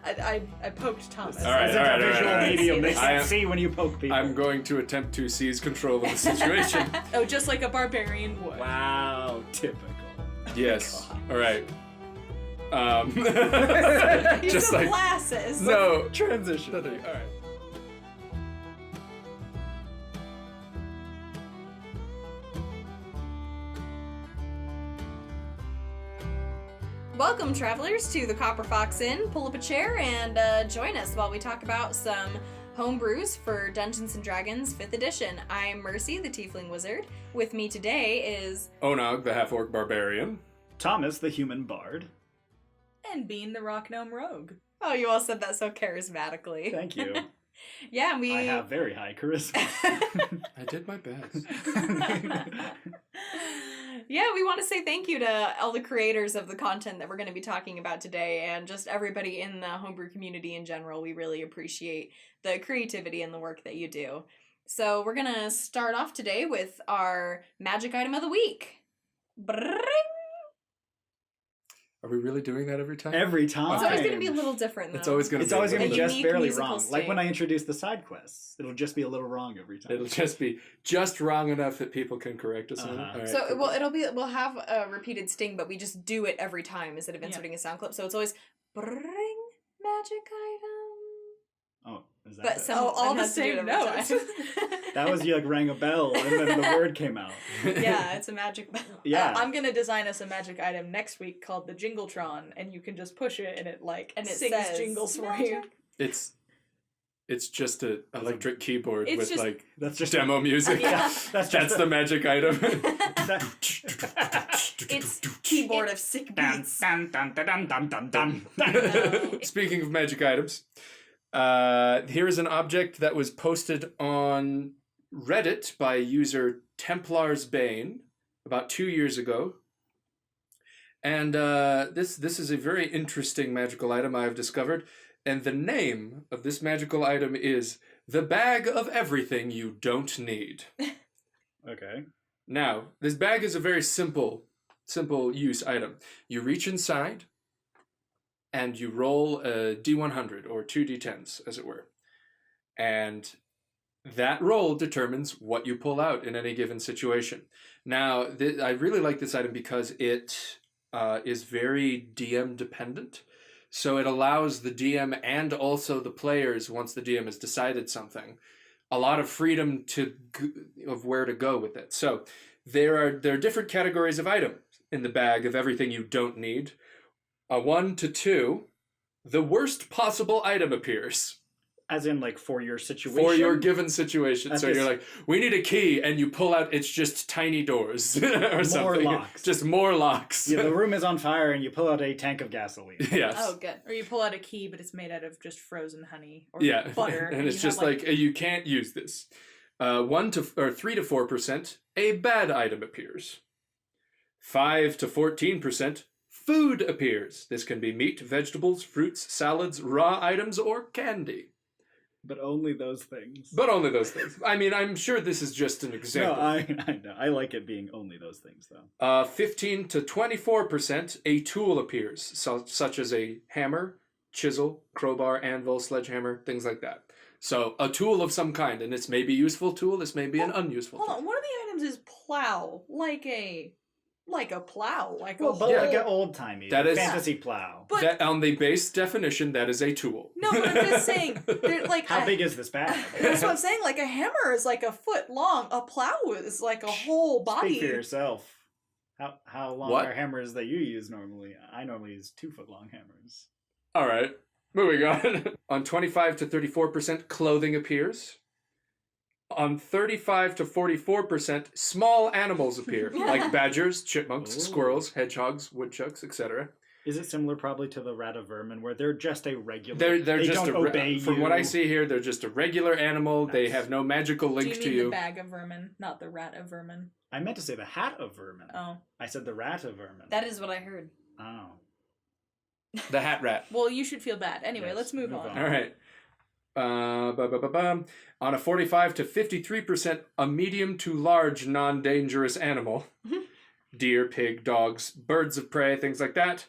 I poked Thomas. All right, It's a visual medium. They I can't am- see when you poke people. I'm going to attempt to seize control of the situation. Oh, just like a barbarian would. Wow, typical. Yes. All right. Use Just some like glasses. no. Transition. All right. Welcome, travelers, to the Copper Fox Inn. Pull up a chair and join us while we talk about some homebrews for Dungeons & Dragons 5th edition. I'm Mercy, the Tiefling Wizard. With me today is... Onog, the half-orc barbarian. Thomas, the human bard. And Bean the Rock Gnome Rogue. Oh, you all said that so charismatically. Thank you. Yeah, we... I have very high charisma. I did my best. Yeah, we want to say thank you to all the creators of the content that we're going to be talking about today and just everybody in the homebrew community in general. We really appreciate the creativity and the work that you do. So we're going to start off today with our magic item of the week. Brrrring. Are we really doing that every time? Every time. It's always going to be a little different, though. It's always going to It's be. always going to be A just unique barely musical wrong. state. Like when I introduce the side quests. It'll just be a little wrong every time. It'll just be just wrong enough that people can correct us on it. Uh-huh. All right, So, cool. well, we'll have a repeated sting, but we just do it every time instead of inserting a sound clip. So it's always brrrring magic item. Oh, is that But it? someone all the has to do it same every notes. time. That was you like rang a bell and then the word came out. Yeah, it's a magic bell. Yeah. I'm gonna design us a magic item next week called the Jingletron, and you can just push it and it And it sings says jingles for you. magic. It's just an electric keyboard It's with just- like That's just demo music. Yeah. That's the magic item. It's keyboard of sick beats. Speaking of magic items, here is an object that was posted on Reddit by user Templar's Bane about 2 years ago. And this is a very interesting magical item I have discovered. And the name of this magical item is The Bag of Everything You Don't Need. Okay. Now, this bag is a very simple use item. You reach inside and you roll a D100 or 2D10s, as it were. And that roll determines what you pull out in any given situation. Now, I really like this item because it is very DM dependent. So it allows the DM and also the players, once the DM has decided something, a lot of freedom of where to go with it. So there are different categories of items in the bag of everything you don't need. 1 to 2, the worst possible item appears. As in like for your situation? For your given situation. At So this- you're like, we need a key, and you pull out, it's just tiny doors or something. locks. Just more locks. Yeah, the room is on fire and you pull out a tank of gasoline. Yes. Oh, good. Or you pull out a key, but it's made out of just frozen honey or Yeah, butter, and it's you just have, like you can't use this. 3 to 4%, a bad item appears. 5 to 14%, food appears. This can be meat, vegetables, fruits, salads, raw items, or candy. But only those things. But only those things. I mean, I'm sure this is just an No, example. I know. I like it being only those things, though. 15 to 24%, a tool appears, such as a hammer, chisel, crowbar, anvil, sledgehammer, things like that. So a tool of some kind, and this may be a useful tool, this may be an unuseful Hold tool. on, one of the items is plow, like a plow, like Well, a but whole... like an old-timey That is- fantasy plow. But That, on the base definition, that is a tool. no, but I'm just saying, like How big is this bag? That's what I'm saying. Like a hammer is like a foot long. A plow is like a whole body. Speak for yourself. How long What? are hammers that you use normally? I normally use 2-foot-long hammers. All right, moving on. On 25 to 34%, clothing appears. On 35 to 44%, small animals appear, like badgers, chipmunks, Ooh. squirrels, hedgehogs, woodchucks, etc. Is it similar probably to the rat of vermin, where they're just a regular? They're they just don't obey from you. what I see here, they're just a regular animal. They Nice. have no magical Do link you to mean you. the bag of vermin, not the rat of vermin? I meant to say the hat of vermin. Oh, I said the rat of vermin. That is what I heard. Oh. The hat rat. well, you should feel bad. Anyway, Yes, let's move move on. on. All right. On a 45 to 53%, a medium to large non-dangerous animal. Deer, pig, dogs, birds of prey, things like that.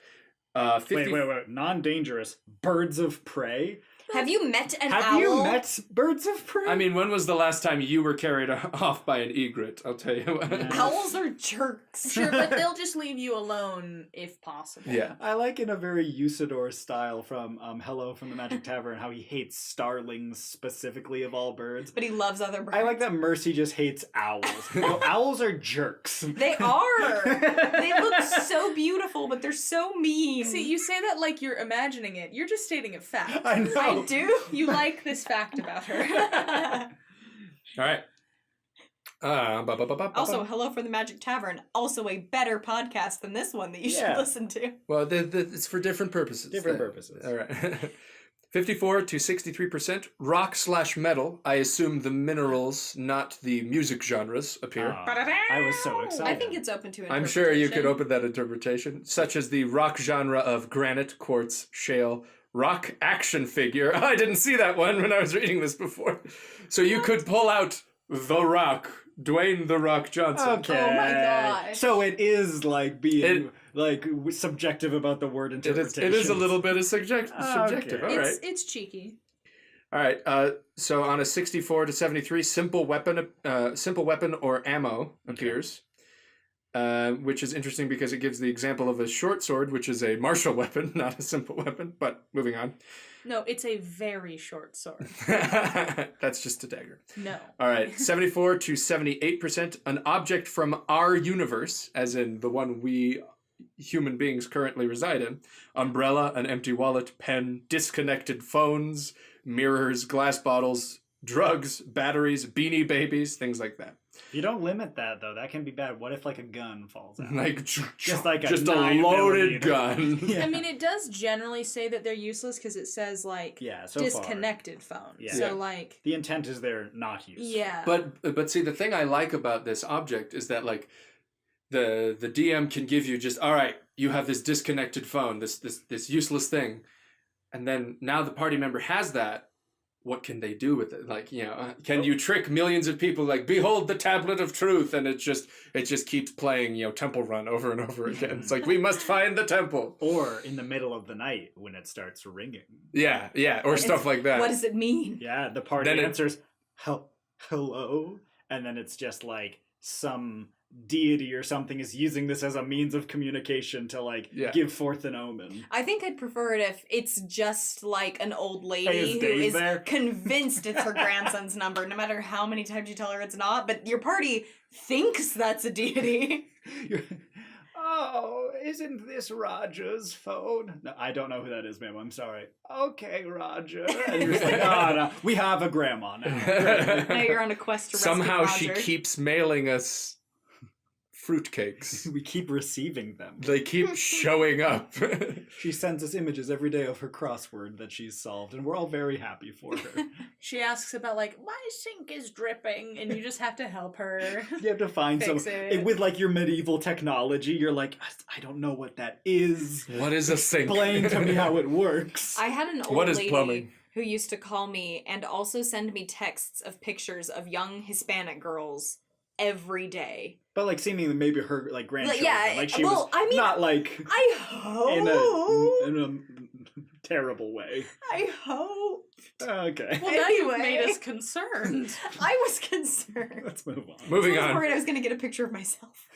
Wait. Non-dangerous. Birds of prey? Have you met an Have owl? you met birds of prey? I mean, when was the last time you were carried off by an egret? I'll tell you what. Yeah. Owls are jerks. Sure, but they'll just leave you alone if possible. Yeah. I like in a very Usador style from Hello from the Magic Tavern how he hates starlings specifically of all birds. But he loves other birds. I like that Mercy just hates owls. No, owls are jerks. They are. They look so beautiful, but they're so mean. See, you say that like you're imagining it. You're just stating a fact. I know. I do. You like this fact about her. All right. Also, Hello from the Magic Tavern, also a better podcast than this one that you should Yeah. listen to. Well, it's for different purposes. Different purposes. All right. 54 to 63% rock/metal. I assume the minerals, not the music genres, appear. I was so excited. I think it's open to I'm interpretation. sure you could open that interpretation, such as the rock genre of granite, quartz, shale, rock action figure. I didn't see that one when I was reading this before. So you could pull out The Rock, Dwayne The Rock Johnson. Okay. Oh my gosh. So it is like being subjective about the word It interpretation. is a little bit of subjective. Okay. All right. It's cheeky. All right. So on a 64 to 73, simple weapon or ammo appears, which is interesting because it gives the example of a short sword, which is a martial weapon, not a simple weapon. But moving on. No, it's a very short sword. That's just a dagger. No. All right. 74 to 78%, an object from our universe, as in the one we human beings currently reside in. Umbrella, an empty wallet, pen, disconnected phones, mirrors, glass bottles, drugs, batteries, beanie babies, things like that. If you don't limit that though, that can be bad. What if like a gun falls out? Like Just like a just a 9 loaded millimeter. gun. Yeah. I mean, it does generally say that they're useless because it says like Yeah, so disconnected phone. Yeah. So Yeah. like The intent is they're not useful. yeah. But see, the thing I like about this object is that like the DM can give you just, all right, you have this disconnected phone, this useless thing, and then now the party member has that. What can they do with it? Like, can you trick millions of people? Like, behold the tablet of truth, and it just keeps playing, Temple Run over and over again. It's like, we must find the temple. Or in the middle of the night when it starts ringing. Yeah, or stuff like that. What does it mean? Yeah, the party Then it- answers, hello? And then it's just like some deity or something is using this as a means of communication to like Yeah. give forth an omen. I think I'd prefer it if it's just like an old Hey, lady is who Dave is there? convinced it's her grandson's number, no matter how many times you tell her it's not, but your party thinks that's a deity. Oh, isn't this Roger's phone? No, I don't know who that is, ma'am. I'm sorry. Okay, Roger. And you're just like, no, we have a grandma now. Now you're on a quest to rescue Somehow she Roger. keeps mailing us fruitcakes. We keep receiving them. They keep showing up. She sends us images every day of her crossword that she's solved, and we're all very happy for her. she asks about like my sink is dripping, and you just have to help her. You have to find Fix some it. with like your medieval technology. You're like, I don't know what that is. What is a sink? Explain to me how it works. I had an old What is lady plumbing? who used to call me and also send me texts of pictures of young Hispanic girls every day. But like seemingly maybe her like grandchildren. yeah, like she well, was I mean, not like I hope. in a terrible way. I hope. Okay. Well, now you've Anyway. made us concerned. I was concerned. Let's move on. Moving I was on. worried I was going to get a picture of myself.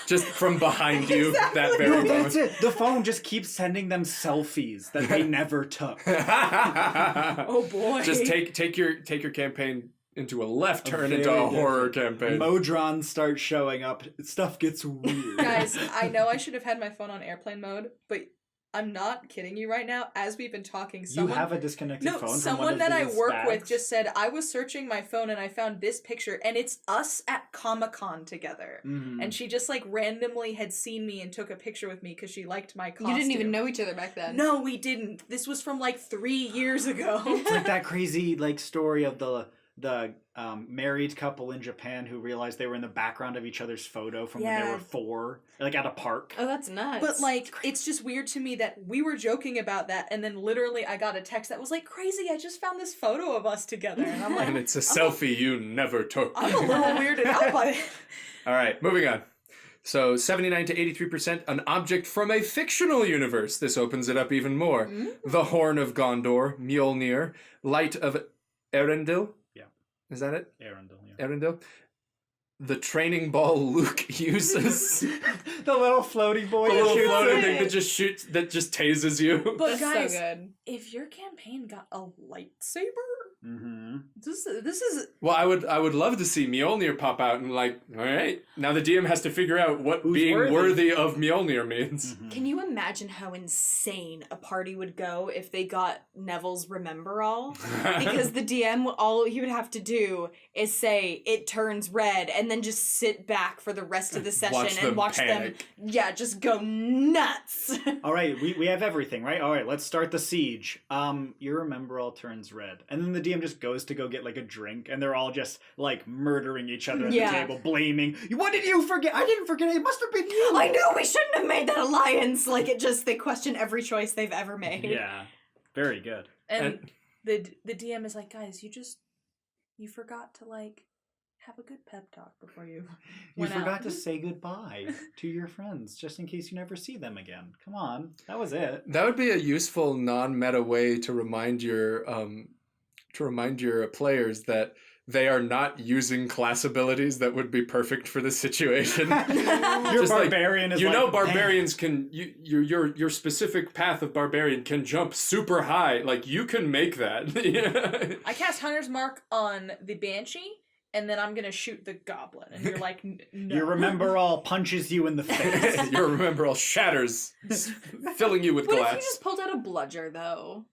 Just from behind you, Exactly. that No, very that's moment. it. The phone just keeps sending them selfies that they never took. Oh boy. Just take your campaign into a left A turn very into a different- horror campaign. Modron starts showing up. Stuff gets weird. Guys, I know I should have had my phone on airplane mode, but I'm not kidding you right now. As we've been talking, you someone have a disconnected phone. From one someone of that I these work bags? with just said I was searching my phone and I found this picture, and it's us at Comic-Con together. Mhm. And she just like randomly had seen me and took a picture with me because she liked my costume. You didn't even know each other back then. No, we didn't. This was from like 3 years ago. It's like that crazy like story of the married couple in Japan who realized they were in the background of each other's photo from when they Yeah. were 4, like at a park. Oh, that's nuts. But like, it's just weird to me that we were joking about that, and then literally I got a text that was like, "Crazy! I just found this photo of us together," and I'm like, And it's a selfie you never took. I'm a little weirded out by it. All right, moving on. So 79 to 83%, an object from a fictional universe. This opens it up even more. The Horn of Gondor, Mjolnir, Light of Erendil. Yeah. Is that it? Arundel, yeah. Erendil. The training ball Luke uses. The little floaty boy. The little shoots floating it. thing that just shoots, that just tases you. But That's guys, so good. if your campaign got a lightsaber, Mm-hmm. this is Well, I would love to see Mjolnir pop out and like, all right, now the DM has to figure out what Who's being worthy? worthy of Mjolnir means. Mm-hmm. Can you imagine how insane a party would go if they got Neville's Remember All? Because the DM, all he would have to do is say, it turns red, and then just sit back for the rest of the session and watch panic. them, just go nuts. All right, we have everything, right? All right, let's start the siege. Your Remember All turns red. And then the DM just goes to go get like a drink, and they're all just like murdering each other at Yeah. the table, blaming. What did you forget? I didn't forget. It must have been you. I knew we shouldn't have made that alliance. Like, they question every choice they've ever made. Yeah, very good. and the DM is like, guys, you forgot to like have a good pep talk before you You went forgot out. to say goodbye to your friends, just in case you never see them again. Come on, that was it. That would be a useful non-meta way to remind your players that they are not using class abilities that would be perfect for this situation. Your Just like, barbarian is you like, know, barbarians can your specific path of barbarian can jump super high. Like you can make that. I cast Hunter's Mark on the Banshee, and then I'm gonna shoot the goblin. And you're like, no. Your Remember All punches you in the face. Your Remember All shatters, filling you with What glass. if you just pulled out a bludger, though?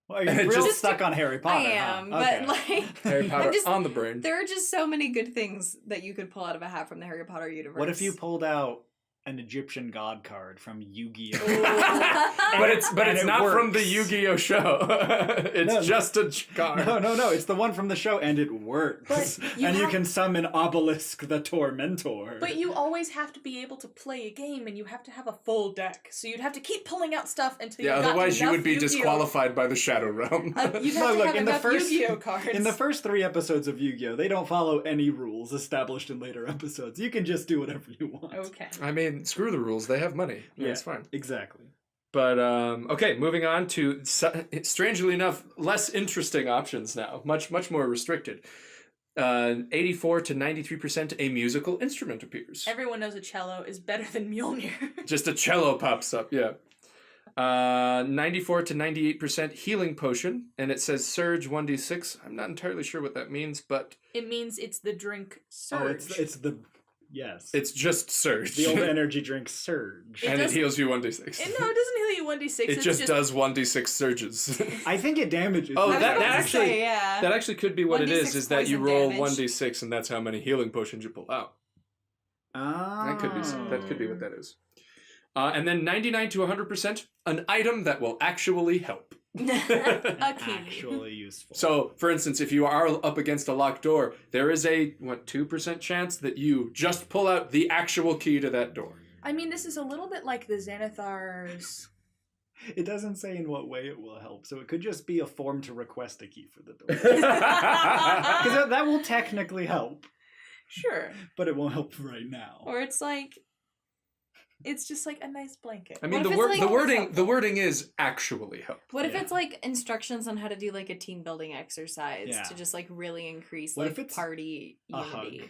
Well, you're real Just- stuck on Harry Potter. I am, huh? but Okay. like... Harry Potter I'm just- on the brain. There are just so many good things that you could pull out of a hat from the Harry Potter universe. What if you pulled out an Egyptian god card from Yu-Gi-Oh? But it's And it not from the works. Yu-Gi-Oh show. It's No, just a card. No, it's the one from the show, and it works. But you and you have- can summon Obelisk the Tormentor. But you always have to be able to play a game, and you have to have a full deck. So you'd have to keep pulling out stuff until you Yeah, got otherwise you enough would be Yu-Gi-Oh! disqualified by the Shadow Realm. You'd have No, to look, have in the enough first- Yu-Gi-Oh cards. in the first 3 episodes of Yu-Gi-Oh, they don't follow any rules established in later episodes. You can just do whatever you want. Okay. I mean, screw the rules. They have money. Yeah, Yeah. it's fine. Exactly. But okay, moving on to strangely enough less interesting options now. Much more restricted. 84 to 93%, a musical instrument appears. Everyone knows a cello is better than Mjolnir. Just a cello pops up. Yeah. 94 to 98% healing potion, and it says surge 1d6. I'm not entirely sure what that means, but It means it's the drink surge. Oh, it's the yes. it's just surge. the old energy drink Surge. It and it does- heals you 1d6. No, it doesn't heal you 1d6. It it's just does 1d6 surges. I think it damages. Oh, you. I was that about to actually- say, yeah. That actually could be what it 1d6 is that you poison roll damage. 1d6 and that's how many healing potions you pull out. That could be what that is. And then 99 to 100%, an item that will actually help. A key. Actually useful. So, for instance, if you are up against a locked door, there is a 2% chance that you just pull out the actual key to that door. I mean, this is a little bit like the Xanathar's. It doesn't say in what way it will help, so it could just be a form to request a key for the door. Because Because that will technically help, Sure. but it won't help right now. Or it's like, it's just like a nice blanket. I mean, What the if it's like- the wording is actually help. What if Yeah. it's like instructions on how to do like a team building exercise Yeah. to just like really increase What like if it's party a unity? hug?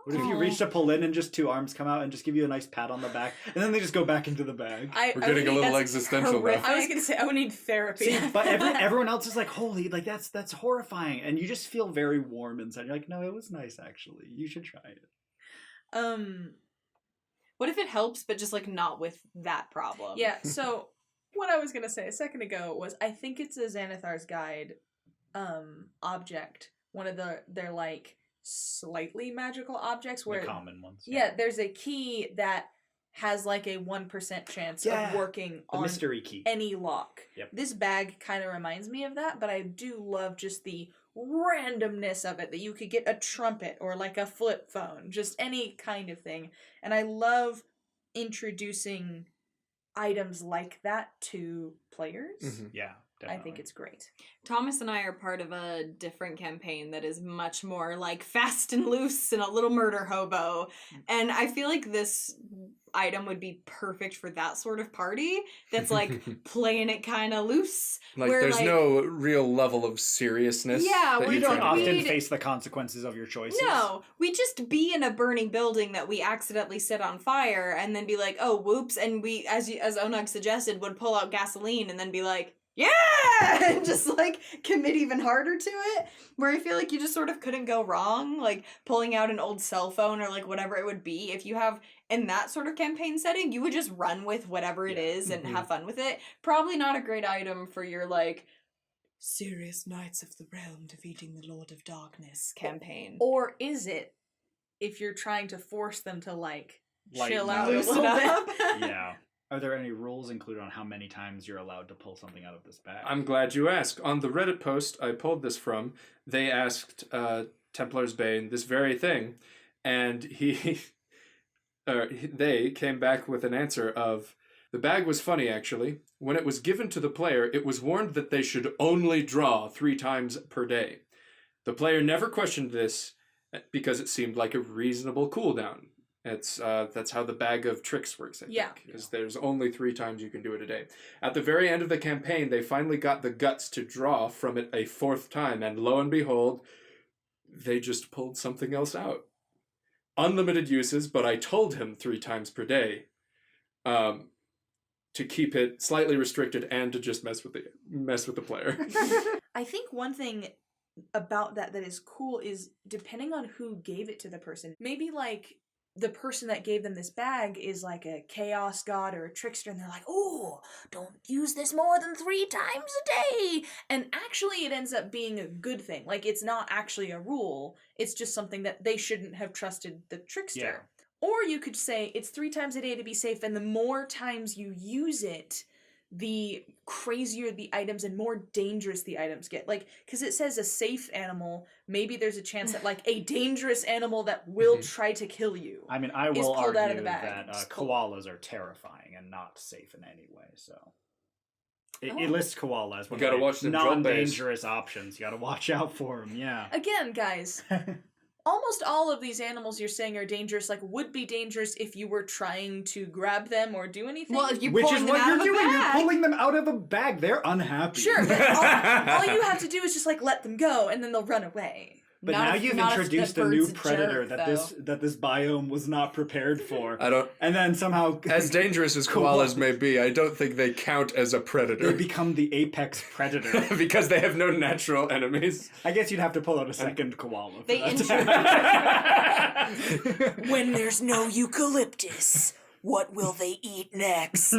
What if you reach to pull in and just 2 arms come out and just give you a nice pat on the back, and then they just go back into the bag? I We're I getting a would little need- existential horrific. now. I was gonna say I would need therapy. See, but everyone else is like, holy, like that's horrifying, and you just feel very warm inside. You're like, no, it was nice actually. You should try it. What if it helps, but just like not with that problem? Yeah, so what I was gonna say a second ago was I think it's a Xanathar's Guide object. One of their like slightly magical objects where The common ones. yeah, there's a key that has like a 1% chance Yeah, of working The on mystery key. any lock. Yep. This bag kind of reminds me of that, but I do love just the randomness of it, that you could get a trumpet or like a flip phone, just any kind of thing. And I love introducing items like that to players. Mhm. Yeah. I think it's great. Thomas and I are part of a different campaign that is much more like fast and loose and a little murder hobo. And I feel like this item would be perfect for that sort of party that's like playing it kind of loose. Like where, there's no real level of seriousness. Yeah, that we You you're don't trying to often do. face the consequences of your choices. No, we just be in a burning building that we accidentally set on fire and then be like, oh, whoops. And we, as Onug suggested, would pull out gasoline and then be like, yeah! And just like commit even harder to it. Where I feel like you just sort of couldn't go wrong. Like pulling out an old cell phone or like whatever it would be. If you have in that sort of campaign setting, you would just run with whatever it is and have fun with it. Probably not a great item for your like serious Knights of the Realm defeating the Lord of Darkness campaign. Or is it if you're trying to force them to like Lighten chill up. out a Loosen little up. bit? Yeah. Are there any rules included on how many times you're allowed to pull something out of this bag? I'm glad you asked. On the Reddit post I pulled this from, they asked Templar's Bane this very thing, and they came back with an answer of, the bag was funny actually. When it was given to the player, it was warned that they should only draw 3 times per day. The player never questioned this because it seemed like a reasonable cooldown. That's how the bag of tricks works, I think. Because there's only 3 times you can do it a day. At the very end of the campaign, they finally got the guts to draw from it a 4th time, and lo and behold, they just pulled something else out. Unlimited uses, but I told him 3 times per day to keep it slightly restricted and to just mess with the player. I think one thing about that is cool is depending on who gave it to the person. Maybe like the person that gave them this bag is like a chaos god or a trickster, and they're like, oh, don't use this more than 3 times a day. And actually it ends up being a good thing. Like it's not actually a rule. It's just something that they shouldn't have trusted the trickster. Yeah. Or you could say it's 3 times a day to be safe, and the more times you use it, the crazier the items and more dangerous the items get. Like, because it says a safe animal, maybe there's a chance that like a dangerous animal that will try to kill you. I mean, I is will pulled argue out of the bag. that It's cool. koalas are terrifying and not safe in any way, so... It Oh. lists koalas as one You gotta of the watch them drop non-dangerous options. You gotta watch out for them, yeah. Again, guys, almost all of these animals you're saying are dangerous, like would be dangerous if you were trying to grab them or do anything. Well, if you Which is pulling them what out you're of a doing. You're bag. pulling them out of a bag. They're unhappy. Sure, but all you have to do is just like let them go and then they'll run away. But Not now if- you've not if the introduced a new bird's a predator jerk, that this biome was not prepared for. I don't... And then somehow As dangerous as koalas may be, I don't think they count as a they predator. become the apex predator. Because they have no natural enemies. I guess you'd have to pull out a second koala. For They that. When there's no eucalyptus, what will they eat next?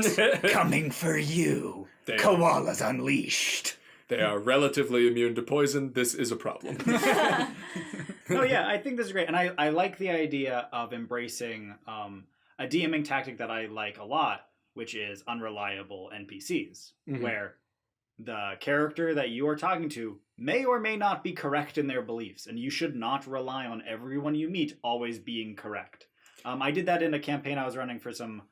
Coming for you. They are- Koalas unleashed. They are relatively immune to poison. This is a problem. No, yeah, I think this is great. And I like the idea of embracing a DMing tactic that I like a lot, which is unreliable NPCs, Mhm. where the character that you are talking to may or may not be correct in their beliefs, and you should not rely on everyone you meet always being correct. I did that in a campaign I was running for some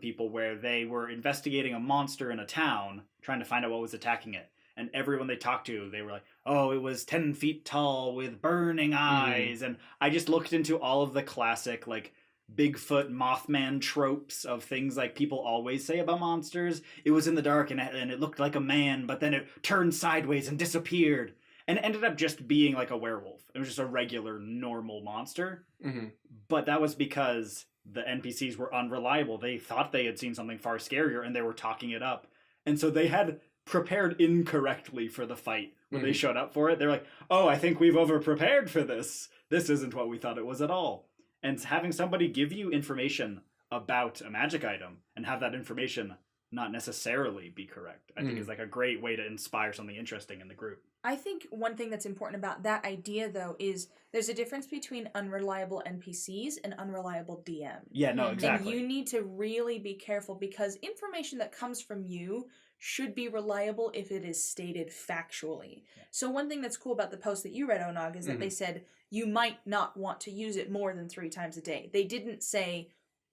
people where they were investigating a monster in a town, trying to find out what was attacking it. And everyone they talked to, they were like, oh, it was 10 feet tall with burning eyes. And I just looked into all of the classic, like, Bigfoot Mothman tropes of things like people always say about monsters. It was in the dark and it looked like a man, but then it turned sideways and disappeared. And it ended up just being like a werewolf. It was just a regular, normal monster. Mm-hmm. But that was because the NPCs were unreliable. They thought they had seen something far scarier and they were talking it up. And so they had prepared incorrectly for the fight when they showed up for it. They're like, oh, I think we've over-prepared for this. This isn't what we thought it was at all. And having somebody give you information about a magic item and have that information not necessarily be correct, I think is like a great way to inspire something interesting in the group. I think one thing that's important about that idea, though, is there's a difference between unreliable NPCs and unreliable DM. Yeah, no, Mhm. exactly. And you need to really be careful because information that comes from you should be reliable if it is stated factually. Yeah. So one thing that's cool about the post that you read, Onog, is that they said you might not want to use it more than 3 times a day. They didn't say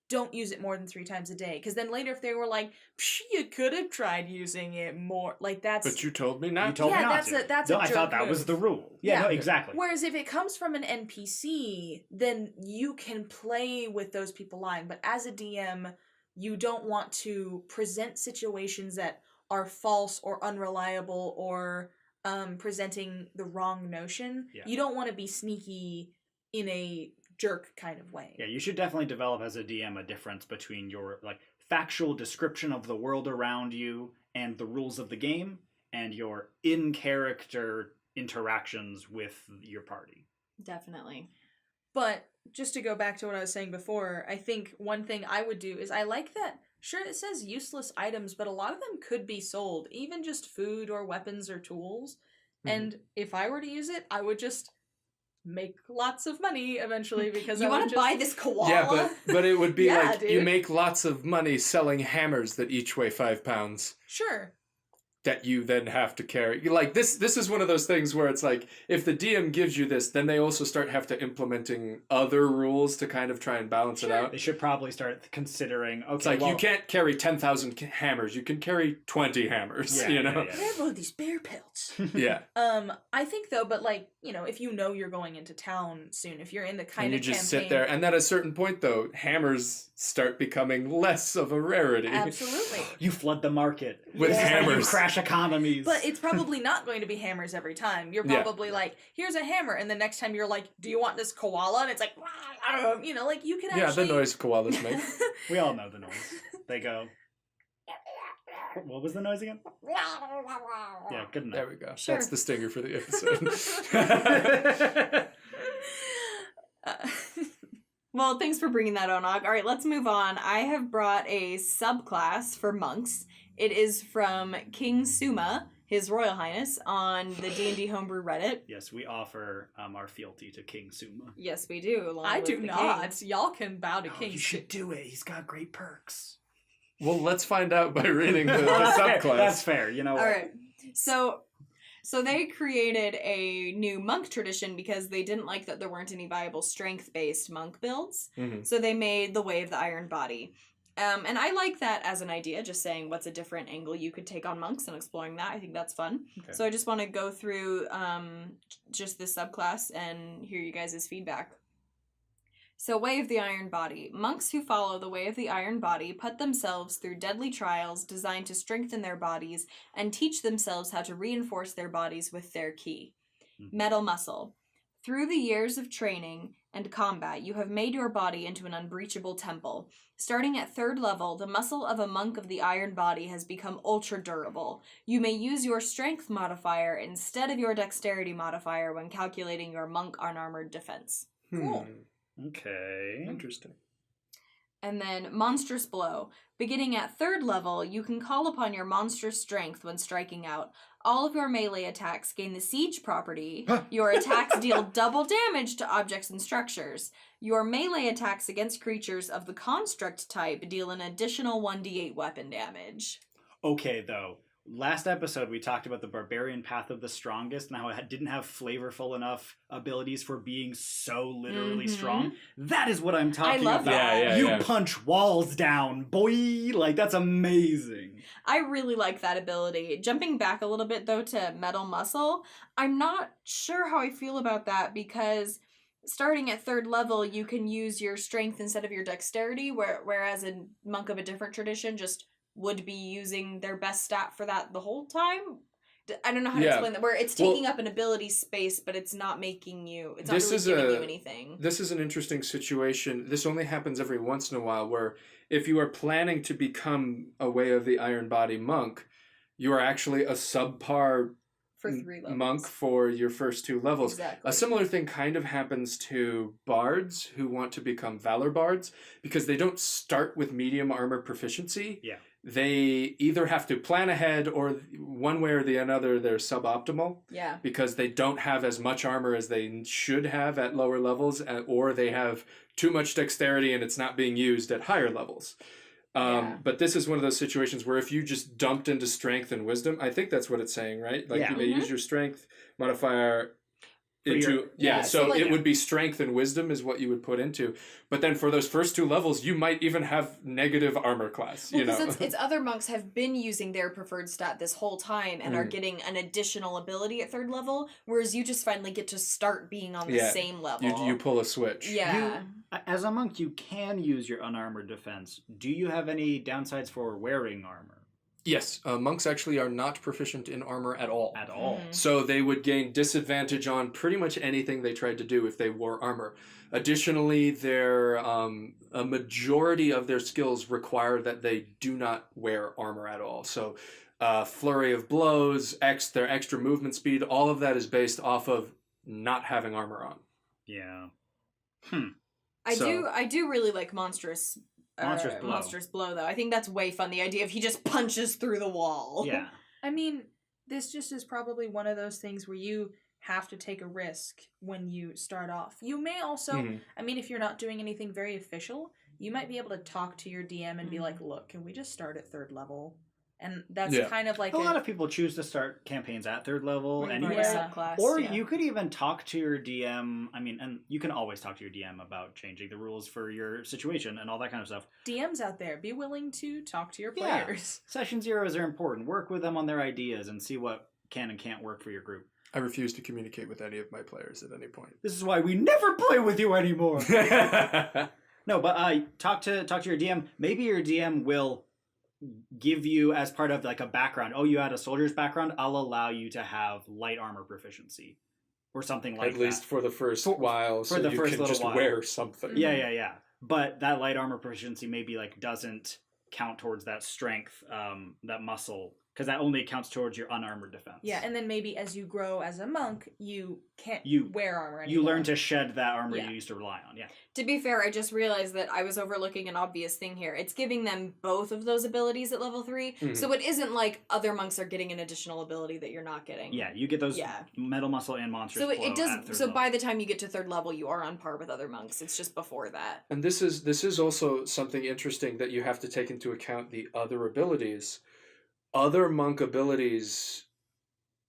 don't use it more than 3 times a day. Because then later, if they were like, you could have tried using it more, like that's. But you told me not. You told me Yeah, not that's to. that's No, a I thought jerk that was move. the rule. Yeah, Yeah. no, exactly. Whereas if it comes from an NPC, then you can play with those people lying. But as a DM, you don't want to present situations that are false or unreliable or presenting the wrong notion. Yeah. You don't want to be sneaky in a jerk kind of way. Yeah, you should definitely develop as a DM a difference between your like factual description of the world around you and the rules of the game and your in-character interactions with your party. Definitely. But just to go back to what I was saying before, I think one thing I would do is I like that, sure, it says useless items, but a lot of them could be sold, even just food or weapons or tools. And if I were to use it, I would just make lots of money eventually because You I want would to just... buy this koala? Yeah, but it would be Yeah, like you dude. make lots of money selling hammers that each weigh 5 pounds Sure. that you then have to carry. Like this is one of those things where it's like if the DM gives you this, then they also start have to implementing other rules to kind of try and balance it out. They should probably start considering, okay, It's like well, you can't carry 10,000 hammers. You can carry 20 hammers, Yeah, you know? yeah, I have all these bear pelts. Yeah. I think though, but like, if you know you're going into town soon, if you're in the kind And you of just campaign, sit there. And then at a certain point, though, hammers start becoming less of a rarity. absolutely. you flood the market. With This is how you hammers. crash economies. But it's probably not going to be hammers every time. You're Yeah. probably like, here's a hammer, and the next time you're like, do you want this koala? And it's like, like you can Yeah, actually... the noise koalas make. we all know the noise. They go. What was the noise again? Yeah, good enough. There we go. Sure. That's the stinger for the episode. Well, thanks for bringing that on, Og. All right, let's move on. I have brought a subclass for monks. It is from King Suma, His Royal Highness, on the D&D Homebrew Reddit. Yes, we offer our fealty to King Suma. Yes, we do. along I with do the not. king. Y'all can bow to King. You should do it. He's got great perks. Well, let's find out by reading the That's fair. subclass. That's fair. You know All what? right. So they created a new monk tradition because they didn't like that there weren't any viable strength-based monk builds. Mhm. So they made the Way of the Iron Body. And I like that as an idea, just saying what's a different angle you could take on monks and exploring that. I think that's fun. Okay. So I just want to go through just this subclass and hear you guys' feedback. So, Way of the Iron Body. Monks who follow the Way of the Iron Body put themselves through deadly trials designed to strengthen their bodies and teach themselves how to reinforce their bodies with their ki. Metal muscle. Through the years of training and combat, you have made your body into an unbreachable temple. Starting at 3rd level, the muscle of a monk of the Iron Body has become ultra durable. You may use your strength modifier instead of your dexterity modifier when calculating your monk unarmored defense. Cool. Okay. Interesting. And then Monstrous Blow. Beginning at 3rd level, you can call upon your monstrous strength when striking out. All of your melee attacks gain the Siege property. Your attacks deal double damage to objects and structures. Your melee attacks against creatures of the Construct type deal an additional 1d8 weapon damage. Okay, though. Last episode, we talked about the Barbarian Path of the Strongest and how it didn't have flavorful enough abilities for being so literally strong. That is what I'm talking love about. that. Yeah, you yeah. punch walls down, boy! Like, that's amazing. I really like that ability. Jumping back a little bit, though, to Metal Muscle, I'm not sure how I feel about that because starting at 3rd level, you can use your strength instead of your dexterity, whereas a monk of a different tradition just would be using their best stat for that the whole time. I don't know how to explain that. Where it's taking up an ability space, but it's not making you. It's not really giving you anything. This is an interesting situation. This only happens every once in a while, where if you are planning to become a Way of the Iron Body monk, you are actually a subpar For 3 levels. monk for your first 2 levels. Exactly. A similar thing kind of happens to bards who want to become valor bards because they don't start with medium armor proficiency. Yeah. They either have to plan ahead or one way or the other they're suboptimal Yeah. because they don't have as much armor as they should have at lower levels, or they have too much dexterity and it's not being used at higher levels. Yeah. But this is one of those situations where if you just dumped into strength and wisdom, I think that's what it's saying, right? Like Yeah. you may use your strength modifier So like- it would be strength and wisdom is what you would put into. But then for those first 2 levels, you might even have negative armor class. Well, you know, because it's other monks have been using their preferred stat this whole time and are getting an additional ability at 3rd level, whereas you just finally get to start being on the same level. you pull a switch. Yeah. As a monk, you can use your unarmored defense. Do you have any downsides for wearing armor? Yes, monks actually are not proficient in armor at all. At all. Mhm. So they would gain disadvantage on pretty much anything they tried to do if they wore armor. Additionally, a majority of their skills require that they do not wear armor at all. So flurry of blows, their extra movement speed, all of that is based off of not having armor on. Yeah. I do really like monstrous Blow. Monstrous Blow, though. I think that's way fun. The idea of he just punches through the wall. Yeah. I mean, this just is probably one of those things where you have to take a risk when you start off. You may also, Mhm. I mean, if you're not doing anything very official, you might be able to talk to your DM and be like, look, can we just start at 3rd level? And that's kind of like a lot of people choose to start campaigns at 3rd level Or anyway. subclass, Or yeah. you could even talk to your DM. I mean, and you can always talk to your DM about changing the rules for your situation and all that kind of stuff. DMs out there, be willing to talk to your Yeah. players. Session zeros are important. Work with them on their ideas and see what can and can't work for your group. I refuse to communicate with any of my players at any point. This is why we never play with you anymore. No, but talk to your DM. Maybe your DM will give you as part of like a background. Oh, you had a soldier's background. I'll allow you to have light armor proficiency, or something like At that. least for the first while, so the you first can little just while. wear something. Yeah. But that light armor proficiency maybe like doesn't count towards that strength, that muscle, because that only counts towards your unarmored defense. Yeah, and then maybe as you grow as a monk, you can't wear armor anymore. You learn to shed that armor Yeah. you used to rely on. Yeah. To be fair, I just realized that I was overlooking an obvious thing here. It's giving them both of those abilities at level 3, Mhm. so it isn't like other monks are getting an additional ability that you're not getting. Yeah, you get those Yeah. metal muscle and monsters. So it at does. third So level. by the time you get to 3rd level, you are on par with other monks. It's just before that. And this is also something interesting that you have to take into account the other abilities. Other monk abilities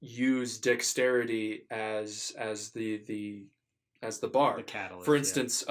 use dexterity as the bar. the catalyst. For instance,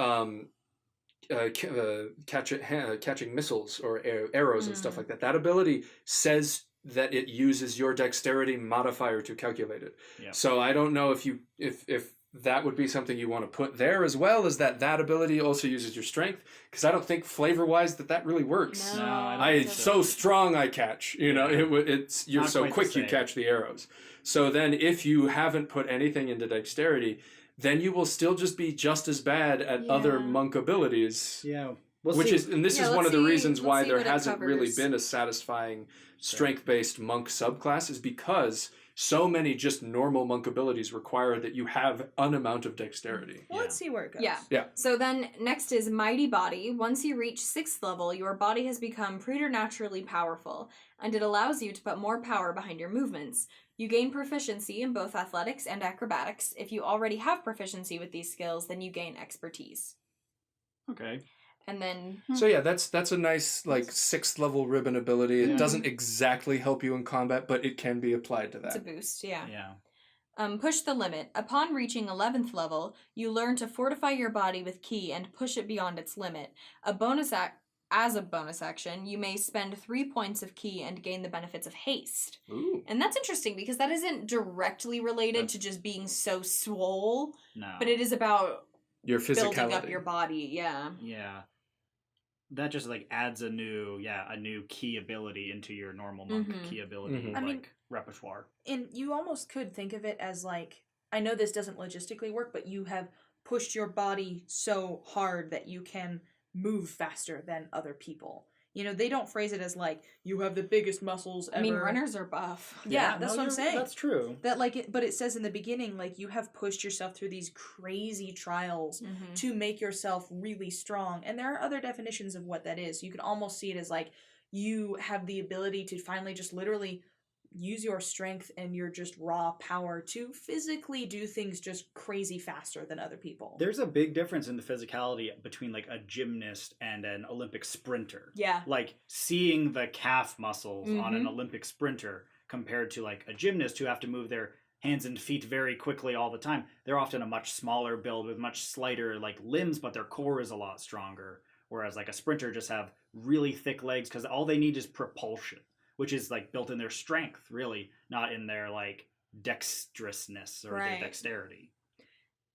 catching missiles or arrows and stuff like that. That ability says that it uses your dexterity modifier to calculate it. Yeah. So I don't know if that would be something you want to put there as well as that ability also uses your strength, because I don't think flavor wise that really works. No, I I don't think so strong I catch, you know, Yeah. it's you're Not so quite the quick you same. catch the arrows. So then if you haven't put anything into dexterity, then you will still just be just as bad at other Yeah. monk abilities. Yeah. Which is, and this Yeah, is one let's of the see- reasons let's why see there what it hasn't really covers. been a satisfying strength-based monk subclass, is because so many just normal monk abilities require that you have an amount of dexterity. Well, let's see where it goes. Yeah. So then next is Mighty Body. Once you reach 6th level, your body has become preternaturally powerful, and it allows you to put more power behind your movements. You gain proficiency in both athletics and acrobatics. If you already have proficiency with these skills, then you gain expertise. Okay. And then So yeah, that's a nice like 6th level ribbon ability. It Yeah. doesn't exactly help you in combat, but it can be applied to it's a that. boost, yeah. Yeah. Push the limit. Upon reaching 11th level, you learn to fortify your body with ki and push it beyond its limit. As a bonus action, you may spend 3 points of ki and gain the benefits of haste. Ooh. And that's interesting because that isn't directly related to just being so swole, No. but it is about Your physicality. building up your body, yeah. Yeah. That just like adds a new key ability into your normal monk Mhm. key ability Mhm. I mean- repertoire. And you almost could think of it as like, I know this doesn't logistically work, but you have pushed your body so hard that you can move faster than other people. You know, they don't phrase it as like, you have the biggest muscles ever. I mean, runners are buff. Yeah, that's what I'm saying. That's true. That like it, but it says in the beginning, like, you have pushed yourself through these crazy trials Mhm. to make yourself really strong. And there are other definitions of what that is. You can almost see it as like, you have the ability to finally just literally use your strength and your just raw power to physically do things just crazy faster than other people. There's a big difference in the physicality between like a gymnast and an Olympic sprinter. Yeah. Like seeing the calf muscles on an Mhm. Olympic sprinter compared to like a gymnast who have to move their hands and feet very quickly all the time. They're often a much smaller build with much slighter like limbs, but their core is a lot stronger. Whereas like a sprinter just have really thick legs because all they need is propulsion, which is like built in their strength, really, not in their like dexterousness or their dexterity.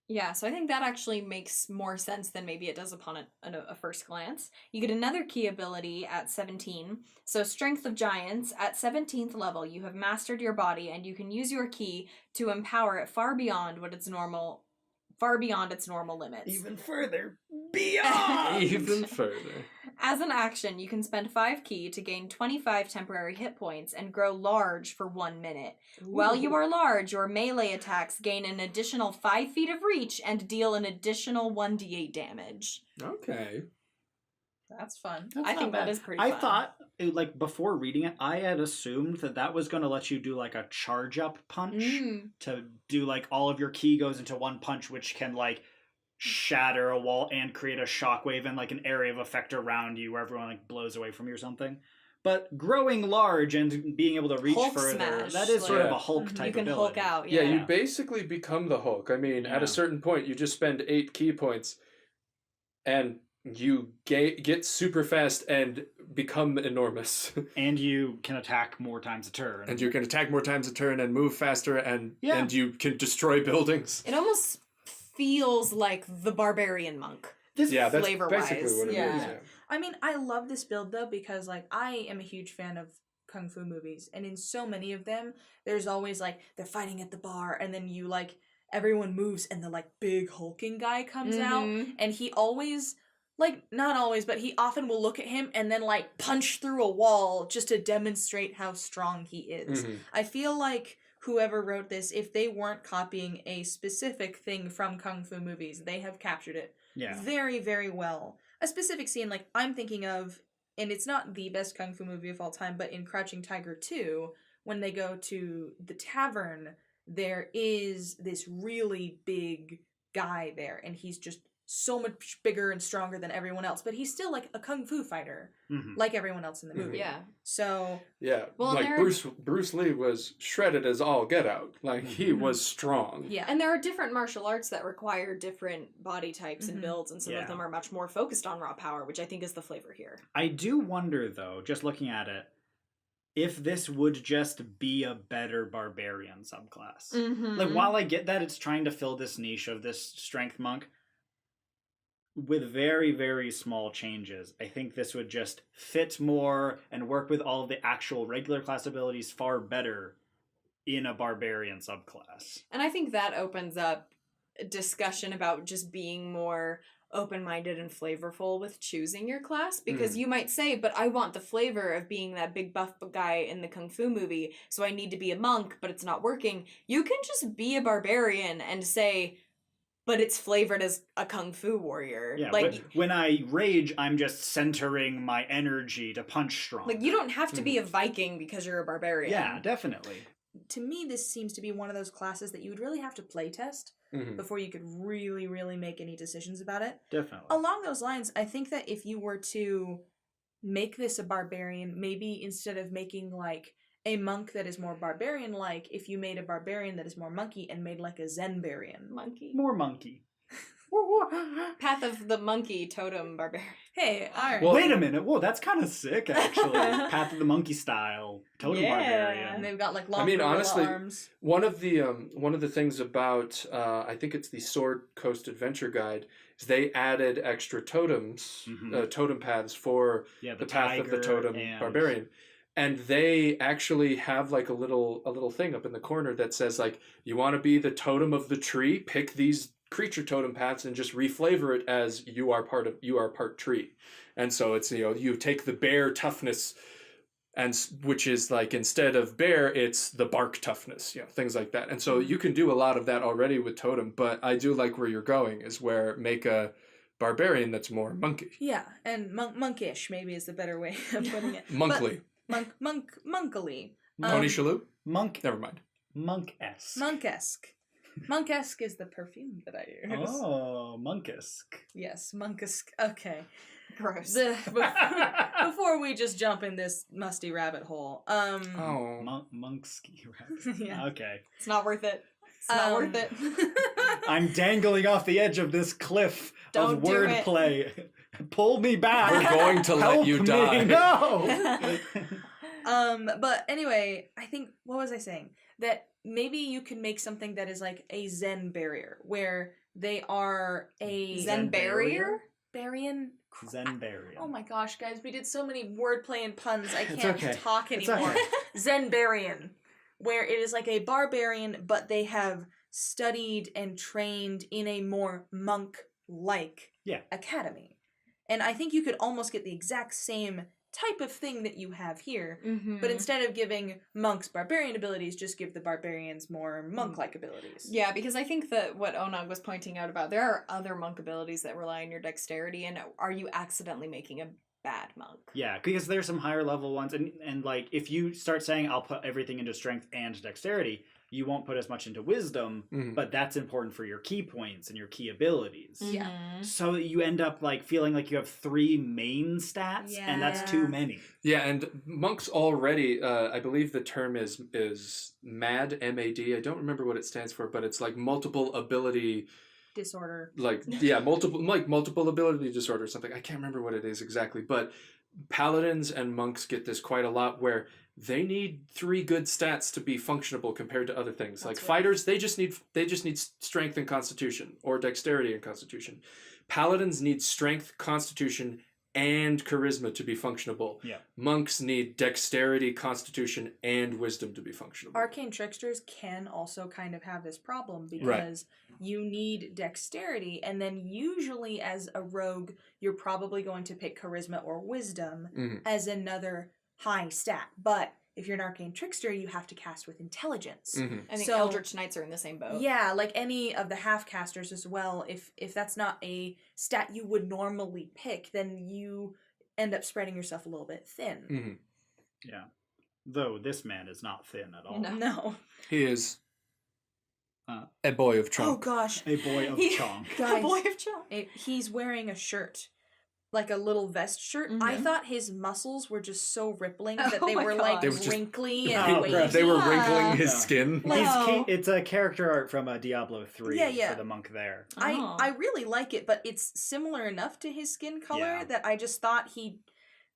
Yeah, so I think that actually makes more sense than maybe it does upon a first glance. You get another key ability at 17. So Strength of Giants, at 17th level, you have mastered your body and you can use your key to empower it far beyond its normal limits. Even further, beyond! Even further. As an action, you can spend 5 key to gain 25 temporary hit points and grow large for 1 minute. While you are large, your melee attacks gain an additional 5 feet of reach and deal an additional 1d8 damage. Okay. That's fun. I think that is pretty fun. I thought, like, before reading it, I had assumed that was going to let you do, like, a charge-up punch to do, like, all of your ki goes into one punch, which can, like, shatter a wall and create a shockwave and, like, an area of effect around you where everyone, like, blows away from you or something. But growing large and being able to reach Hulk further, smash, that is sort of like- a Hulk type You can ability. Hulk out, Yeah, yeah. you basically become the Hulk. I mean, at Yeah. a certain point, you just spend 8 key points, and you get super fast and become enormous. And you can attack more times a turn. And you can attack more times a turn and move faster, and Yeah. you can destroy buildings. It almost feels like the barbarian monk. Yeah, that's flavor-wise. basically what it is. Yeah. Yeah. I mean, I love this build though because like I am a huge fan of kung fu movies, and in so many of them, there's always like they're fighting at the bar, and then you like everyone moves, and the like big hulking guy comes out, Mhm. and he always like not always, but he often will look at him and then like punch through a wall just to demonstrate how strong he is. Mhm. I feel like whoever wrote this, if they weren't copying a specific thing from kung fu movies, they have captured it Yeah. very, very well. A specific scene like I'm thinking of, and it's not the best kung fu movie of all time, but in Crouching Tiger 2, when they go to the tavern, there is this really big guy there, and he's just so much bigger and stronger than everyone else, but he's still like a kung fu fighter, Mhm. like everyone else in the movie. Yeah. So Yeah, Well, like there- Bruce Lee was shredded as all get out. Like he Mhm. was strong. yeah, And there are different martial arts that require different body types and Mhm. builds, and some Yeah. of them are much more focused on raw power, which I think is the flavor here. I do wonder, though, just looking at it, if this would just be a better barbarian subclass. Mm-hmm. Like, while I get that it's trying to fill this niche of this strength monk, with very, very small changes, I think this would just fit more and work with all of the actual regular class abilities far better in a barbarian subclass. And I think that opens up a discussion about just being more open-minded and flavorful with choosing your class, because you might say, but I want the flavor of being that big buff guy in the kung fu movie, so I need to be a monk, but it's not working. You can just be a barbarian and say, but it's flavored as a kung fu warrior. Yeah, like when I rage, I'm just centering my energy to punch strong. like you don't have to be a Viking because you're a barbarian. Yeah, definitely. to me, this seems to be one of those classes that you would really have to play test Mhm. before you could really, really make any decisions about it. Definitely. Along those lines, I think that if you were to make this a barbarian, maybe instead of making like a monk that is more barbarian like, if you made a barbarian that is more monkey and made like a Zenbarian. Monkey. More monkey. Path of the Monkey Totem Barbarian. Hey, alright. Well- Wait a minute. Whoa, that's kind of sick, actually. Path of the Monkey style. Totem Yeah. And barbarian. they've got like long I mean, gorilla honestly, arms. One of the things about I think it's the Sword Coast Adventure Guide is they added extra totems, Mhm. totem paths for Yeah, the path of the tiger totem and- barbarian, and they actually have like a little thing up in the corner that says like, you want to be the totem of the tree, pick these creature totem paths and just reflavor it as you are part tree. And so it's, you take the bear toughness, and which is like, instead of bear, it's the bark toughness, things like that. And so you can do a lot of that already with totem, but I do like where you're going, is where make a barbarian that's more monkey. Yeah, and monkish maybe is the better way of putting it. Monkly. Monkily. Tony Shalhoub? Monk. Never mind. Monk-esque. Monkesque. Monkesque is the perfume that I use. Oh, monkisk. Yes, monkesque. Okay. Gross. Before we just jump in this musty rabbit hole. Oh. Monkski rabbit. Yeah. Okay. It's not worth it. It's not worth it. I'm dangling off the edge of this cliff Don't of do it. wordplay. Pull me back. We're going to let Help you me. die. No. But anyway, I think, what was I saying? That maybe you can make something that is like a Zen barrier, where they are a Zen barrier? Barian. Zen barrier. Oh my gosh, guys, we did so many wordplay and puns. I It's can't okay. talk It's anymore. okay. Zenbarian, where it is like a barbarian, but they have studied and trained in a more monk-like academy. And I think you could almost get the exact same type of thing that you have here, but instead of giving monks barbarian abilities, just give the barbarians more monk-like abilities. Yeah, because I think that what Onag was pointing out about, there are other monk abilities that rely on your dexterity, and are you accidentally making a bad monk? Yeah, because there's some higher level ones, and like if you start saying I'll put everything into strength and dexterity, you won't put as much into wisdom, but that's important for your key points and your key abilities. Yeah. So you end up like feeling like you have 3 main stats, and that's too many. Yeah, and monks already, I believe the term is MAD, M-A-D. I don't remember what it stands for, but it's like multiple ability Disorder. multiple ability disorder or something. I can't remember what it is exactly, but paladins and monks get this quite a lot, where they need 3 good stats to be functionable compared to other things. Like fighters, they just need strength and constitution, or dexterity and constitution. Paladins need strength, constitution, and charisma to be functionable. Yeah. Monks need dexterity, constitution, and wisdom to be functionable. Arcane tricksters can also kind of have this problem because you need dexterity, and then usually as a rogue, you're probably going to pick charisma or wisdom as another high stat. But if you're an arcane trickster, you have to cast with intelligence. I think So- Eldritch Knights are in the same boat. Yeah, like any of the half casters as well. If that's not a stat you would normally pick, then you end up spreading yourself a little bit thin. Yeah. Though this man is not thin at all. No. He is a boy of Oh Chonk. gosh. A boy of chonk. Guys, A boy of Chunk. He's wearing a shirt. Like a little vest shirt. I thought his muscles were just so rippling that Oh they my were God. like They were just- wrinkly Oh, and wavy. gross. They were Yeah. wrinkling his Yeah. skin. Like- It's a character art from Diablo 3 Yeah. for the monk there. Oh. I really like it, but it's similar enough to his skin color Yeah. that I just thought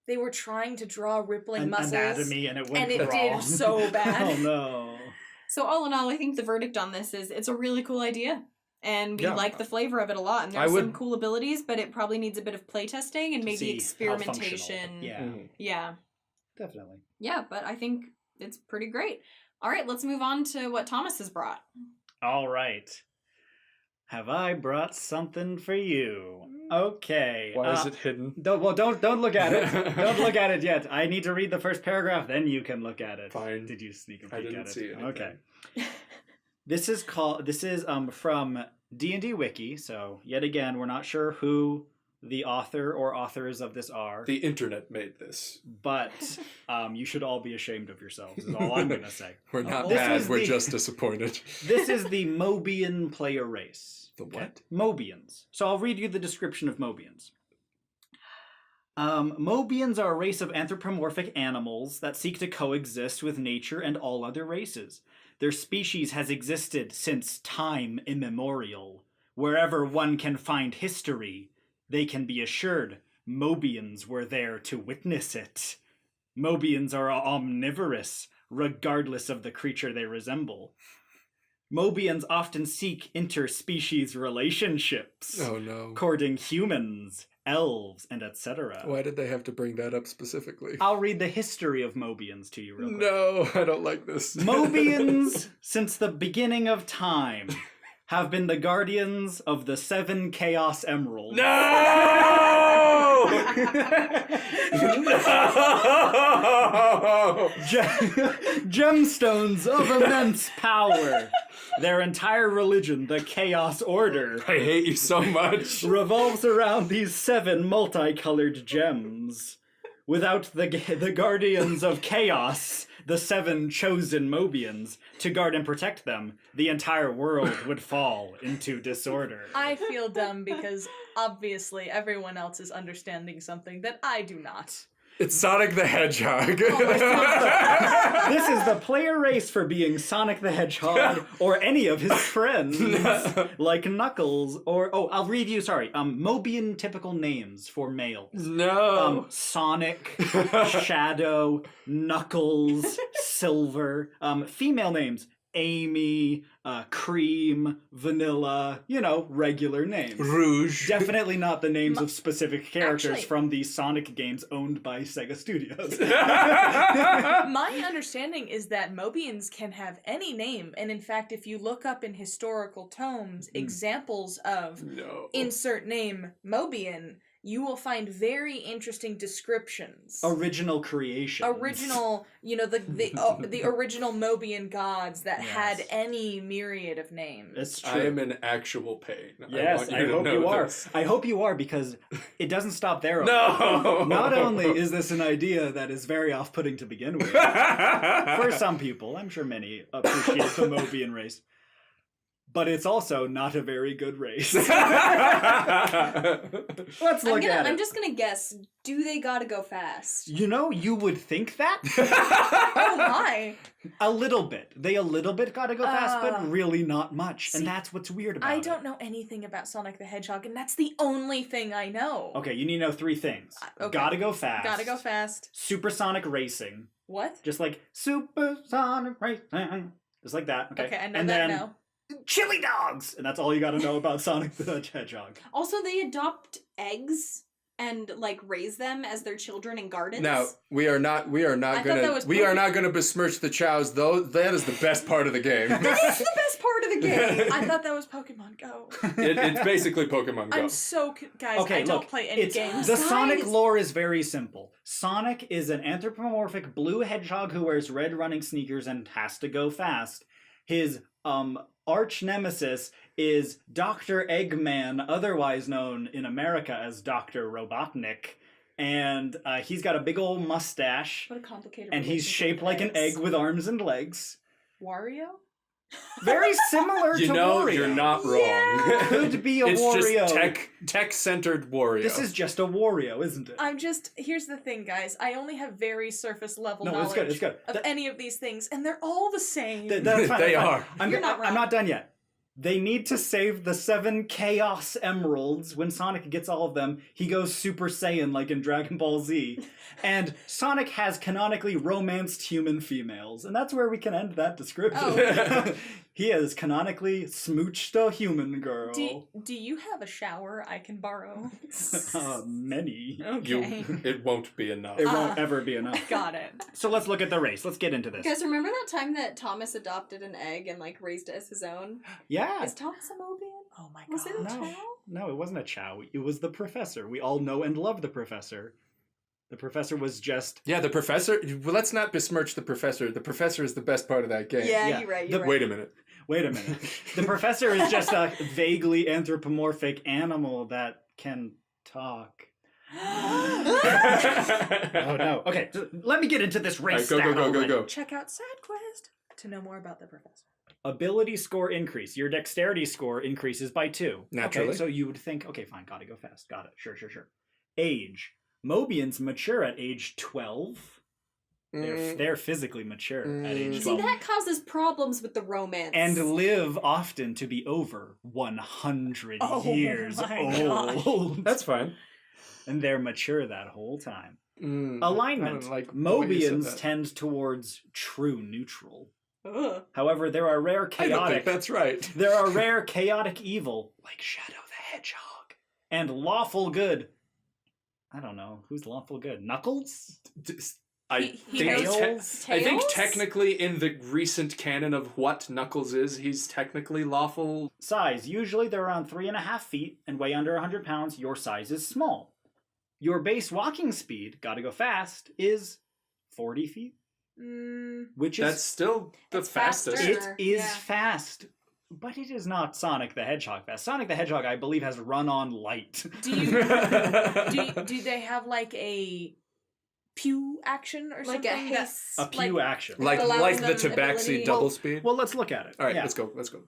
they were trying to draw rippling muscles. Anatomy, and it went and it wrong. did so bad. Oh no. So all in all, I think the verdict on this is it's a really cool idea. And we Yeah. like the flavor of it a lot. And there I are some would- cool abilities, but it probably needs a bit of playtesting and To maybe see how experimentation. functional. Yeah, Yeah. definitely. Yeah, but I think it's pretty great. All right, let's move on to what Thomas has brought. All right. Have I brought something for you? Okay. Why is it hidden? Don't look at it. Don't look at it yet. I need to read the first paragraph, then you can look at it. Fine. Did you sneak a peek I didn't at it? see anything. Okay. This is from D&D Wiki. So yet again, we're not sure who the author or authors of this are, The internet made this. but you should all be ashamed of yourselves. Is all I'm gonna say. We're not This mad, is we're the- just disappointed. This is the Mobian player race. The what? Mobians. So I'll read you the description of Mobians. Mobians are a race of anthropomorphic animals that seek to coexist with nature and all other races. Their species has existed since time immemorial. Wherever one can find history, they can be assured Mobians were there to witness it. Mobians are omnivorous, regardless of the creature they resemble. Mobians often seek interspecies relationships, Oh no. courting humans, elves, and etc. Why did they have to bring that up specifically? I'll read the history of Mobians to you real quick. No, I don't like this. Mobians, since the beginning of time, have been the guardians of the 7 Chaos Emeralds. No! No! Gemstones of immense power. Their entire religion, the Chaos Order, I hate you so much. revolves around these 7 multicolored gems. Without the guardians of chaos, the 7 chosen Mobians to guard and protect them, the entire world would fall into disorder. I feel dumb because obviously everyone else is understanding something that I do not. It's Sonic the Hedgehog. This is the player race for being Sonic the Hedgehog or any of his friends, like Knuckles or I'll read you. Mobian typical names for males. No. Sonic, Shadow, Knuckles, Silver. Female names: Amy, Cream, Vanilla. Regular names. Rouge. Definitely not the names of specific characters Actually- from the Sonic games owned by Sega Studios. My understanding is that Mobians can have any name, and in fact, if you look up in historical tomes examples of No. insert name Mobian, you will find very interesting descriptions. Original creation. Original, the original Mobian gods that Yes. had any myriad of names. It's I true. am in actual pain. Yes, want I you to hope know you are. this. I hope you are, because it doesn't stop there. No. Not only is this an idea that is very off-putting to begin with, for some people, I'm sure many appreciate the Mobian race, but it's also not a very good race. Let's look at it. I'm just gonna guess. Do they gotta go fast? You would think that? Oh my! A little bit. They a little bit gotta go fast, but Uh, really not much. see, And that's what's weird about it. I don't know anything about Sonic the Hedgehog, and that's the only thing I know. Okay, you need to know 3 things. Okay. Gotta go fast. Gotta go fast. Supersonic racing. What? Just like supersonic racing. Just like that. Okay, Okay, I know and that then now. chili dogs! And that's all you gotta know about Sonic the Hedgehog. Also, they adopt eggs and raise them as their children in gardens. Now we are not I thought that gonna was besmirch the chows, though. That is the best part of the game. That is the best part of the game. I thought that was Pokemon Go. It's basically Pokemon Go. I'm so guys. Okay, I don't look, play any it's games. the Guys! Sonic lore is very simple. Sonic is an anthropomorphic blue hedgehog who wears red running sneakers and has to go fast. His arch nemesis is Dr. Eggman, otherwise known in America as Dr. Robotnik, and he's got a big old mustache, What a complicated. and he's relationship shaped with like an eggs. egg with arms and legs. Wario. Very similar You to know, Wario. you're not wrong. Could be a it's Wario. just tech-centered Wario. This is just a Wario, isn't it? Here's the thing, guys. I only have very surface level No, knowledge it's good. of any of these things, and they're all the same. That's fine, They that's fine. are. You're not wrong. I'm not done yet. They need to save the 7 Chaos Emeralds. When Sonic gets all of them, he goes Super Saiyan like in Dragon Ball Z. And Sonic has canonically romanced human females. And that's where we can end that description. Oh. He has canonically smooched a human girl. Do you have a shower I can borrow? Many. Okay. It won't be enough. It won't ever be enough. Got it. So let's look at the race. Let's get into this. Guys, remember that time that Thomas adopted an egg and raised it as his own? Yeah. Is Thomas a Mobian? Oh my god. Was it a No. chow? No, it wasn't a chow. It was the professor. We all know and love the professor. The professor was just... Yeah, the professor. Well, let's not besmirch the professor. The professor is the best part of that game. Yeah. You're right. Wait a minute. Wait a minute. The professor is just a vaguely anthropomorphic animal that can talk. Oh no. Okay, so let me get into this race. All right, stat already. go. Check out SideQuest to know more about the professor. Ability score increase. Your dexterity score increases by 2. Naturally. Okay, so you would think, okay, fine, gotta go fast. Got it. Sure. Age. Mobians mature at age 12. They're physically mature at age 12. See, that causes problems with the romance. And live often to be over 100 Oh years my old. That's fine. And they're mature that whole time. I Alignment. don't like the way you said Mobians that. tend towards true neutral. Ugh. However, there are rare I don't think chaotic. that's right. There are rare chaotic evil, like Shadow the Hedgehog, and lawful good. I don't know who's lawful good. Knuckles. I He think knows I think Tails? technically in the recent canon of what Knuckles is, he's technically lawful. Size. Usually they're around 3.5 feet and weigh under 100 pounds. Your size is small. Your base walking speed, gotta go fast, is 40 feet, which That's is still the It's fastest. faster. it is Yeah. fast. But it is not Sonic the Hedgehog fast. Sonic the Hedgehog, I believe, has run on light. Do they have like a pew action or Like something. a haste. A pew action. Like allowing the them tabaxi ability- double speed. Well, let's look at it. All right, Yeah. let's go. Let's go.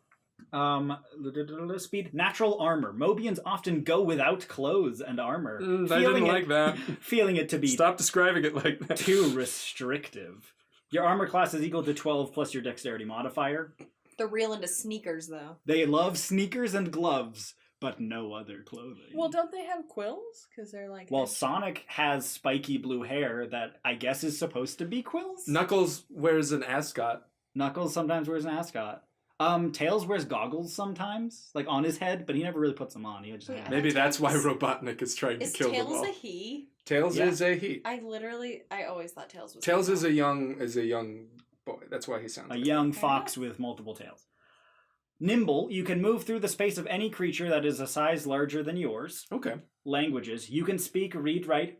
Speed, natural armor. Mobians often go without clothes and armor. I didn't like that. Feeling it to be Stop describing it like that. too restrictive. Your armor class is equal to 12 plus your dexterity modifier. They're real into sneakers, though. They love sneakers and gloves, but no other clothing. Well, don't they have quills? Because they're like. Well, Sonic has spiky blue hair that I guess is supposed to be quills. Knuckles wears an ascot. Knuckles sometimes wears an ascot. Tails wears goggles sometimes, like on his head, but he never really puts them on. He just Wait, has- Maybe that's why Robotnik is trying to Is kill them Tails all. a he? Tails Yeah. is a he. I always thought Tails was Tails is female. a young boy. That's why he sounds. a like young Fair fox with multiple tails. Nimble, you can move through the space of any creature that is a size larger than yours. Okay. Languages, you can speak, read, write,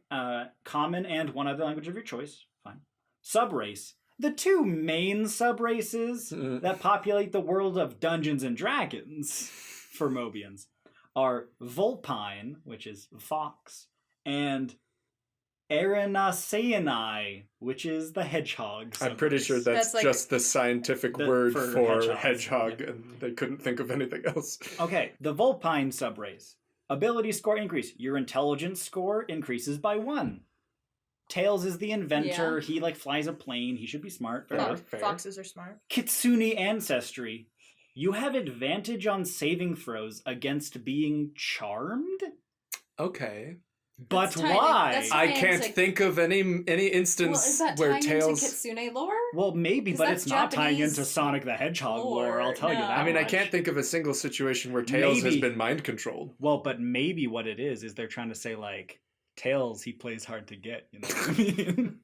common, and one other language of your choice. Fine. Subrace, the two main subraces that populate the world of Dungeons and Dragons for Mobians are Vulpine, which is fox, and Erinaceanae, which is the hedgehog. I'm pretty sure that's That's like- just the scientific The- word for for hedgehogs, hedgehog, yeah. and they couldn't think of anything else. Okay, the Vulpine subrace. Ability score increase. Your intelligence score increases by 1. Tails is the inventor. Yeah. He like flies a plane. He should be smart. Fair. Fair. Fair. Foxes are smart. Kitsune ancestry. You have advantage on saving throws against being charmed? Okay. But That's why? that's I Tie can't into- think of any Well, instance is that where tying into Tails. Kitsune lore? Well, maybe, 'Cause but that's it's not tying Japanese into Sonic the Hedgehog lore, I'll tell you no. that I mean, I much. can't think of a single situation where Tails has Maybe. been mind controlled. Well, but maybe what it is they're trying to say, like, Tails, he plays hard to get, you know what I mean?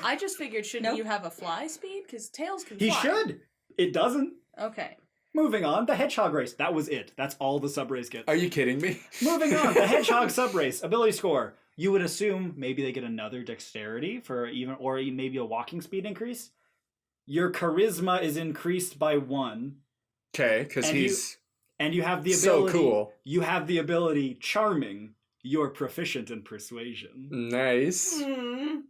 I just figured, shouldn't Nope. you have a fly speed? Because tails can He fly. should! It doesn't. Okay. Moving on, the Hedgehog race. That was it. That's all the subrace gets. Are you kidding me? Moving on, the Hedgehog subrace. Ability score. You would assume maybe they get another dexterity for even, or maybe a walking speed increase. Your charisma is increased by 1, Okay, because And he's and you have the so ability. cool. You have the ability charming. You're proficient in persuasion. Nice. Hmm.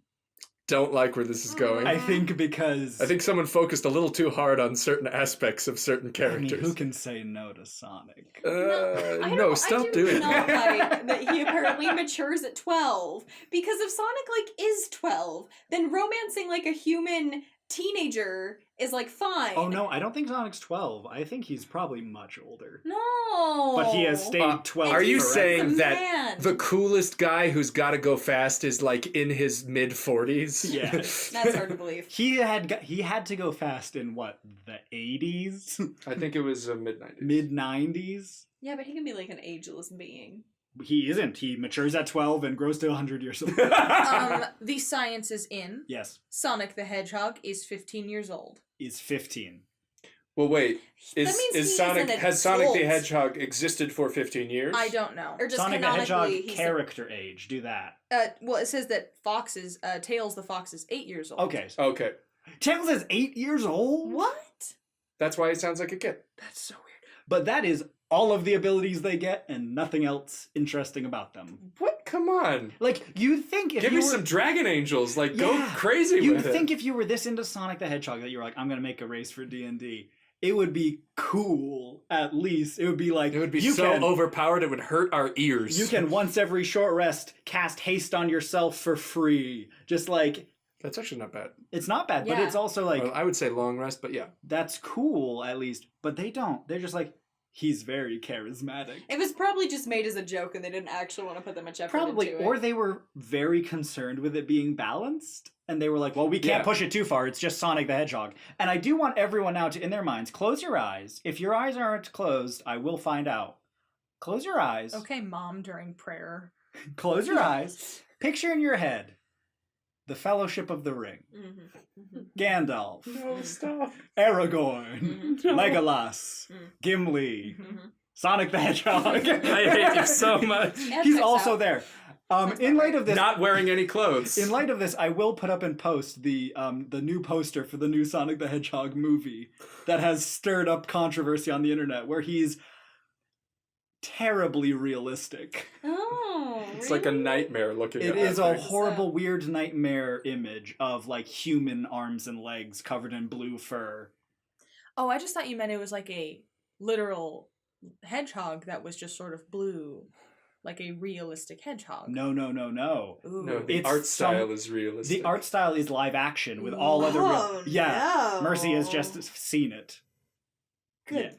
Don't like where this is going. I think because I think someone focused a little too hard on certain aspects of certain I mean, characters. who can say no to Sonic? No, stop doing not that. like that he apparently matures at 12. Because if Sonic, like, is 12, then romancing, like, a human teenager is, like, fine. Oh no, I don't think Sonic's 12. I think he's probably much older. No! But he has stayed 12. Are you forever. saying a that man. the coolest guy who's got to go fast is like in his mid 40s? Yes. That's hard to believe. He had to go fast in what, the 80s, I think it was mid 90s. mid 90s. Yeah, but he can be, like, an ageless being. He isn't. He matures at 12 and grows to 100 years old. The science is in. Yes, Sonic the Hedgehog is 15 years old. is 15. Well, wait. That means he Is Sonic an has Sonic the adult. Hedgehog existed for 15 years? I don't know. Or just Sonic the Hedgehog canonically, he's character age. Do that. Well, it says that Tails the Fox is 8 years old. Okay. Okay, Tails is 8 years old? What? that's why he sounds like a kid. That's so weird. But that is all of the abilities they get and nothing else interesting about them. What? Come on. Like, you'd think if Give you me were... some dragon angels. Like, go Yeah. crazy You'd with think it. if you were this into Sonic the Hedgehog that you were like, I'm gonna make a race for D&D, it would be cool, at least. It would be like, It would be you so can, overpowered it would hurt our ears. you can once every short rest cast haste on yourself for free. Just like, That's actually not bad. it's not bad, but Yeah. it's also like, Well, I would say long rest, but yeah. that's cool at least. But they don't. They're just like, he's very charismatic. It was probably just made as a joke and they didn't actually want to put that much effort Probably, into it. or they were very concerned with it being balanced, and they were like, well, we can't Yeah. push it too far, it's just Sonic the Hedgehog. And I do want everyone now to, in their minds, close your eyes. If your eyes aren't closed, I will find out. Close your eyes. Okay, Mom, during prayer. Close your eyes. Picture in your head the Fellowship of the Ring. Gandalf, No, stop. Aragorn, Legolas, Gimli, Sonic the Hedgehog. I hate you so much. He's also there. In light of this, Not wearing any clothes. in light of this, I will put up in post the new poster for the new Sonic the Hedgehog movie that has stirred up controversy on the internet, where he's terribly realistic. Oh, It's like a really? nightmare looking It at is that a thing. horrible, weird nightmare image of like human arms and legs covered in blue fur. Oh, I just thought you meant it was like a literal hedgehog that was just sort of blue, like a realistic hedgehog. No. Ooh. No, the It's art some- style is realistic. The art style is live action with all other real. Yeah, no. Mercy has just seen it. Good Yeah.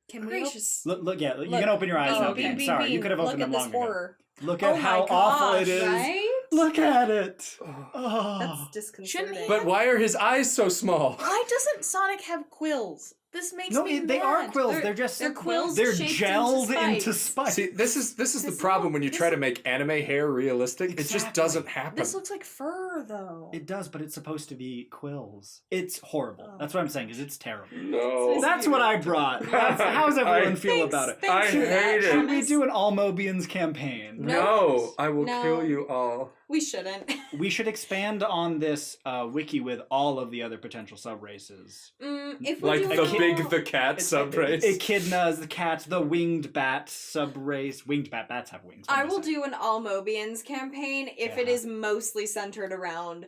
Can we gracious. Look, yeah, you Look. can open your eyes Oh, now. okay. Bean. Sorry, you could have opened Look them at long this ago. horror. Look Oh at my how awful it gosh, is. Right? Look at it. Oh. Oh. That's disconcerting. Shouldn't he But why are his eyes so small? Why doesn't Sonic have quills? This makes No, me they mad. are quills. They're just they're quills They're shaped gelled into spikes. spikes. See, this is the This problem look- when you this try to look- make anime hair realistic. It just Exactly. doesn't happen. This looks like fur, though. It does, but it's supposed to be quills. It's horrible. Oh. That's what I'm saying. Is it's terrible. No. That's what I brought. How's everyone feel Thanks, about it? thanks I for that, hate it. Should we Thomas. do an Allmobians campaign? No, I will No. kill you all. We shouldn't. We should expand on this wiki with all of the other potential subraces. If we Like do the a big little- the cat subrace. Echidnas, the cat, the winged bat subrace. Winged bats have wings. what I am will saying? do an Allmobians campaign if it Yeah. is mostly centered around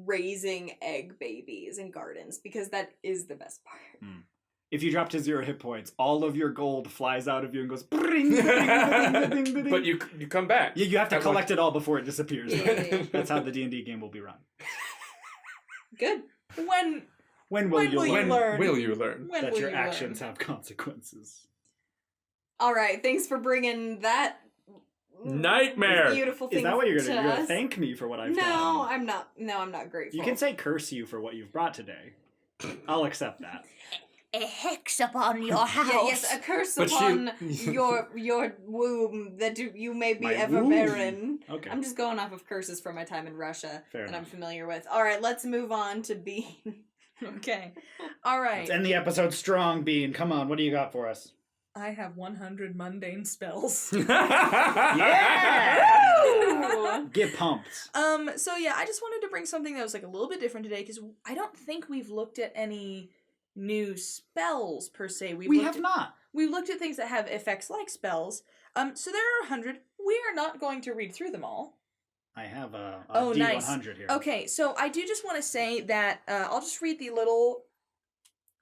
raising egg babies in gardens, because that is the best part. If you drop to 0 hit points, all of your gold flies out of you and goes. Bring, bring, bring, bring, bring. But you come back. Yeah, you have to At collect it all before it disappears. Yeah. That's how the D&D game will be run. Good. When When will When you will you learn When learn? will you learn? when that will your you actions learn? have consequences? All right. Thanks for bringing that Nightmare. beautiful thing. Is that what you're to gonna do? You're gonna us. thank me for what I've No, done? I'm not. No, I'm not grateful. You can say curse you for what you've brought today. I'll accept that. A hex upon your house. Yeah, yes, a curse But upon you- your womb that you may be My ever womb. barren. Okay. I'm just going off of curses from my time in Russia Fair that I'm enough. familiar with. All right, let's move on to Bean. Okay. All right. Let's end the episode strong, Bean. Come on, what do you got for us? I have 100 mundane spells. Yeah! Get pumped. So yeah, I just wanted to bring something that was like a little bit different today because I don't think we've looked at any new spells per se. We looked have at, not. We've looked at things that have effects like spells. So there are 100. We are not going to read through them all. I have a Oh, D100 nice. here. Okay, so I do just want to say that I'll just read the little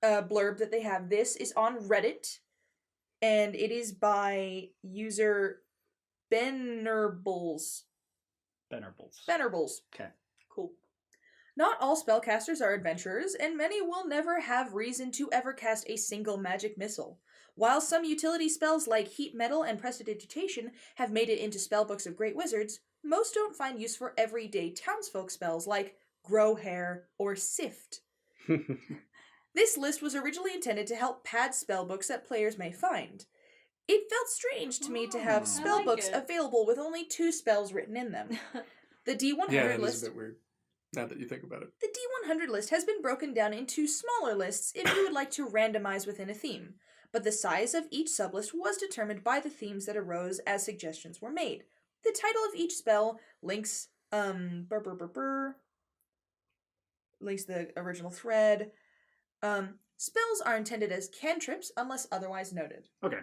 blurb that they have. This is on Reddit, and it is by user Venerbles. Venerbles. Venerbles. Okay. Cool. Not all spellcasters are adventurers, and many will never have reason to ever cast a single magic missile. While some utility spells like Heat Metal and Prestidigitation have made it into spellbooks of great wizards, most don't find use for everyday townsfolk spells like Grow Hair or Sift. This list was originally intended to help pad spellbooks that players may find. It felt strange to me to have Oh. spellbooks I like it. available with only 2 spells written in them. The D100 Yeah, that is list a bit weird. Now that you think about it. the D100 list has been broken down into smaller lists if you would like to randomize within a theme, but the size of each sublist was determined by the themes that arose as suggestions were made. The title of each spell links links the original thread. Spells are intended as cantrips unless otherwise noted. Okay.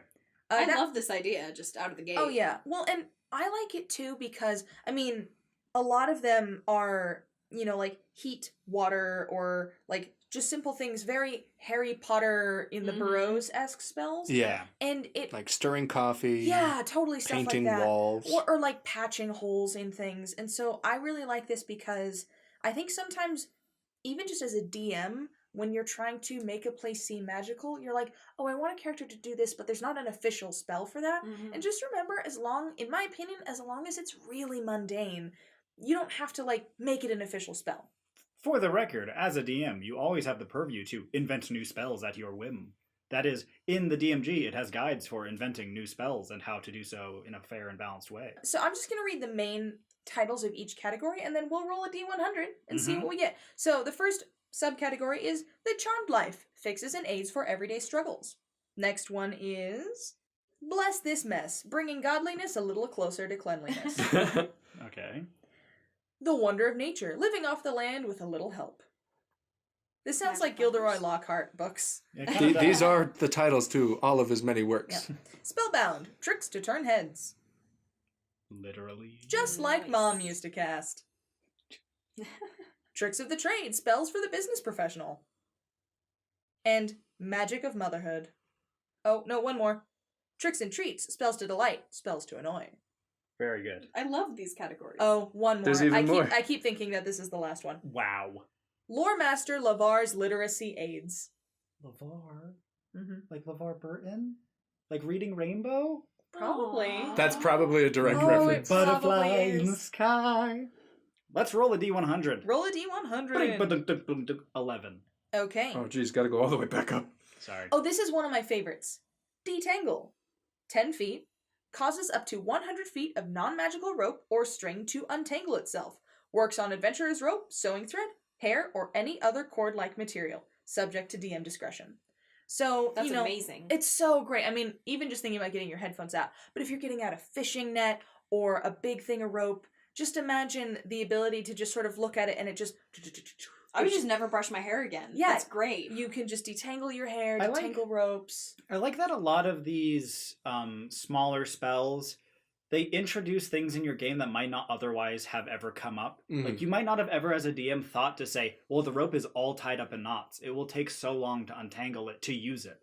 I that- love this idea just out of the gate. Oh yeah. Well, and I like it too because I mean, a lot of them are, like heat, water, or like just simple things, very Harry Potter in the Mhm. Burrows-esque spells. Yeah. And it Like stirring coffee. yeah, totally stuff Painting like that. walls. Or like patching holes in things. And so I really like this because I think sometimes even just as a DM, when you're trying to make a place seem magical, you're like, oh, I want a character to do this, but there's not an official spell for that. Mhm. And just remember, in my opinion, as long as it's really mundane, you don't have to like make it an official spell. For the record, as a DM, you always have the purview to invent new spells at your whim. That is, in the DMG, it has guides for inventing new spells and how to do so in a fair and balanced way. So I'm just going to read the main titles of each category, and then we'll roll a D100 and see Mhm. what we get. So the first subcategory is The Charmed Life, fixes and aids for everyday struggles. Next one is Bless This Mess, bringing godliness a little closer to cleanliness. Okay. The Wonder of Nature, living off the land with a little help. This sounds Magic like Gilderoy buffers. Lockhart books. It kinda does. These are the titles to all of his many Yeah. works. Spellbound. Tricks to turn heads. literally. Just like Nice. Mom used to cast. Tricks of the trade. Spells for the business professional. And Magic of Motherhood. Oh, no, one more. Tricks and treats. Spells to delight. Spells to annoy. Very good. I love these categories. Oh, one more. There's even more. I keep thinking that this is the last one. Wow. Lore Master Lavar's literacy aids. LeVar? Mm-hmm. Like LeVar Burton? Like Reading Rainbow? Probably. Aw. That's probably a direct Oh, reference. it Butterfly Butterfly is. in the sky. Let's roll a D100. Roll a D100. 11. Okay. Oh, geez, gotta go all the way back up. Sorry. Oh, this is one of my favorites. Detangle. 10 feet. Causes up to 100 feet of non-magical rope or string to untangle itself. Works on adventurer's rope, sewing thread, hair, or any other cord-like material. Subject to DM discretion. So, That's you know, amazing. it's so great. I mean, even just thinking about getting your headphones out. But if you're getting out a fishing net or a big thing of rope, just imagine the ability to just sort of look at it and it just... I would just never brush my hair again. Yeah. That's great. You can just detangle your hair, I like- detangle ropes. I like that a lot of these smaller spells, they introduce things in your game that might not otherwise have ever come up. Mhm. Like, you might not have ever, as a DM, thought to say, well, the rope is all tied up in knots. It will take so long to untangle it to use it.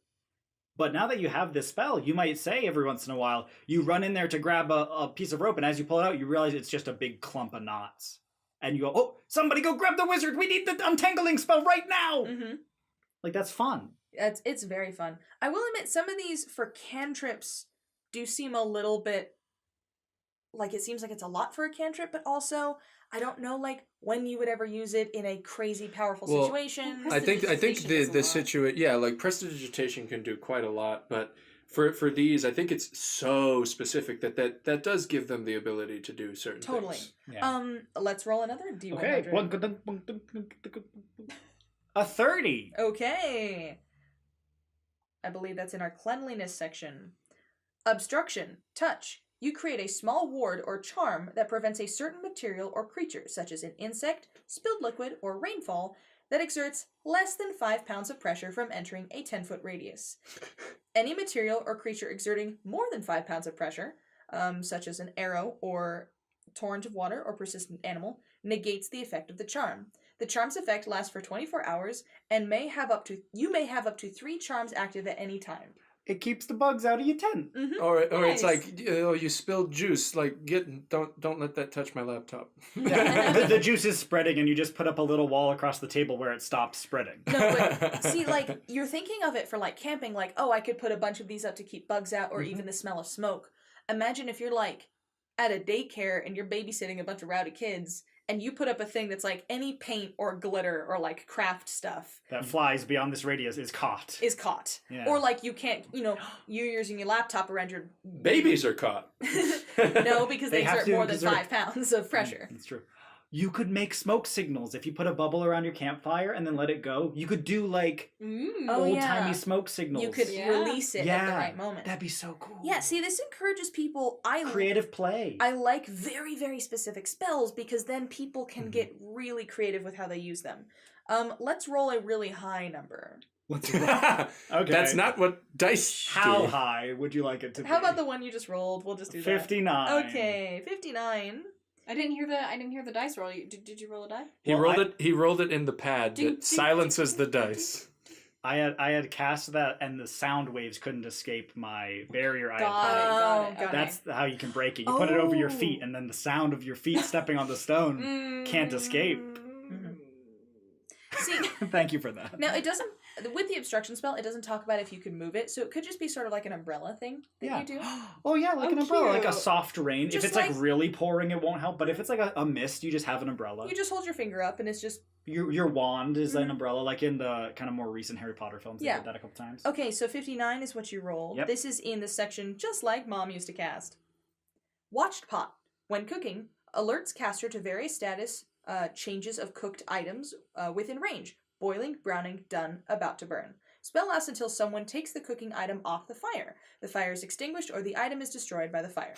But now that you have this spell, you might say every once in a while, you run in there to grab a piece of rope, and as you pull it out, you realize it's just a big clump of knots. And you go, oh, somebody go grab the wizard! We need the untangling spell right now! Mm-hmm. Like, that's fun. It's very fun. I will admit, some of these for cantrips do seem a little bit like it seems like it's a lot for a cantrip, but also I don't know like when you would ever use it in a crazy powerful Well, situation. I think Prestidigitation the is a the lot. situation, yeah, like prestidigitation can do quite a lot, but for these, I think it's so specific that does give them the ability to do certain Totally. things. Yeah. Let's roll another D100. Okay. A 30. Okay. I believe that's in our cleanliness section. Obstruction. Touch. You create a small ward or charm that prevents a certain material or creature, such as an insect, spilled liquid, or rainfall, that exerts less than 5 pounds of pressure from entering a 10-foot radius. Any material or creature exerting more than 5 pounds of pressure, such as an arrow or torrent of water or persistent animal, negates the effect of the charm. The charm's effect lasts for 24 hours and you may have up to 3 charms active at any time. It keeps the bugs out of your tent. Mm-hmm. Or it's Nice. like, oh, you spilled juice. Like, don't let that touch my laptop. The juice is spreading, and you just put up a little wall across the table where it stops spreading. No, but see, like, you're thinking of it for, like, camping, like, oh, I could put a bunch of these up to keep bugs out, or even the smell of smoke. Imagine if you're, like, at a daycare and you're babysitting a bunch of rowdy kids, and you put up a thing that's, like, any paint or glitter or, like, craft stuff That flies beyond this radius is caught. is caught. Yeah. Or, like, you can't, you're using your laptop around your... Babies are caught. No, because they They have exert to, more than 'cause they're- 5 pounds of pressure. That's true. You could make smoke signals if you put a bubble around your campfire and then let it go. You could do like Oh, old-timey yeah. smoke signals. You could Yeah. release it at the Yeah. right moment. That'd be so cool. Yeah, see, this encourages people... Creative play. I like very, very specific spells because then people can Mhm. get really creative with how they use them. Let's roll a really high number. Okay. That's not what dice How do. high would you like it to be? How about the one you just rolled? We'll just do that. 59. Okay, 59. I didn't hear the dice roll. Did you roll a die? He Well, rolled it in the pad Ding, that ding, silences the dice. I had cast that, and the sound waves couldn't escape my barrier. I had Got put it. up. Got it. Okay. Okay. That's how you can break it. You put it over your Oh. feet, and then the sound of your feet stepping on the stone can't escape. Mhm. See, Thank you for that. now it doesn't... With the obstruction spell, it doesn't talk about if you can move it, so it could just be sort of like an umbrella thing that Yeah. you do. Oh yeah, like Oh, an umbrella, like a cute. soft rain. Just if it's like like- really pouring, it won't help. But if it's like a mist, you just have an umbrella. You just hold your finger up and it's just... Your wand is an Mhm. umbrella, like in the kind of more recent Harry Potter films. They Yeah. did that a couple times. Okay, so 59 is what you rolled. Yep. This is in the section just like Mom used to cast. Watched pot. When cooking, alerts caster to various status changes of cooked items within range. Boiling, browning, done, about to burn. Spell lasts until someone takes the cooking item off the fire. The fire is extinguished or the item is destroyed by the fire.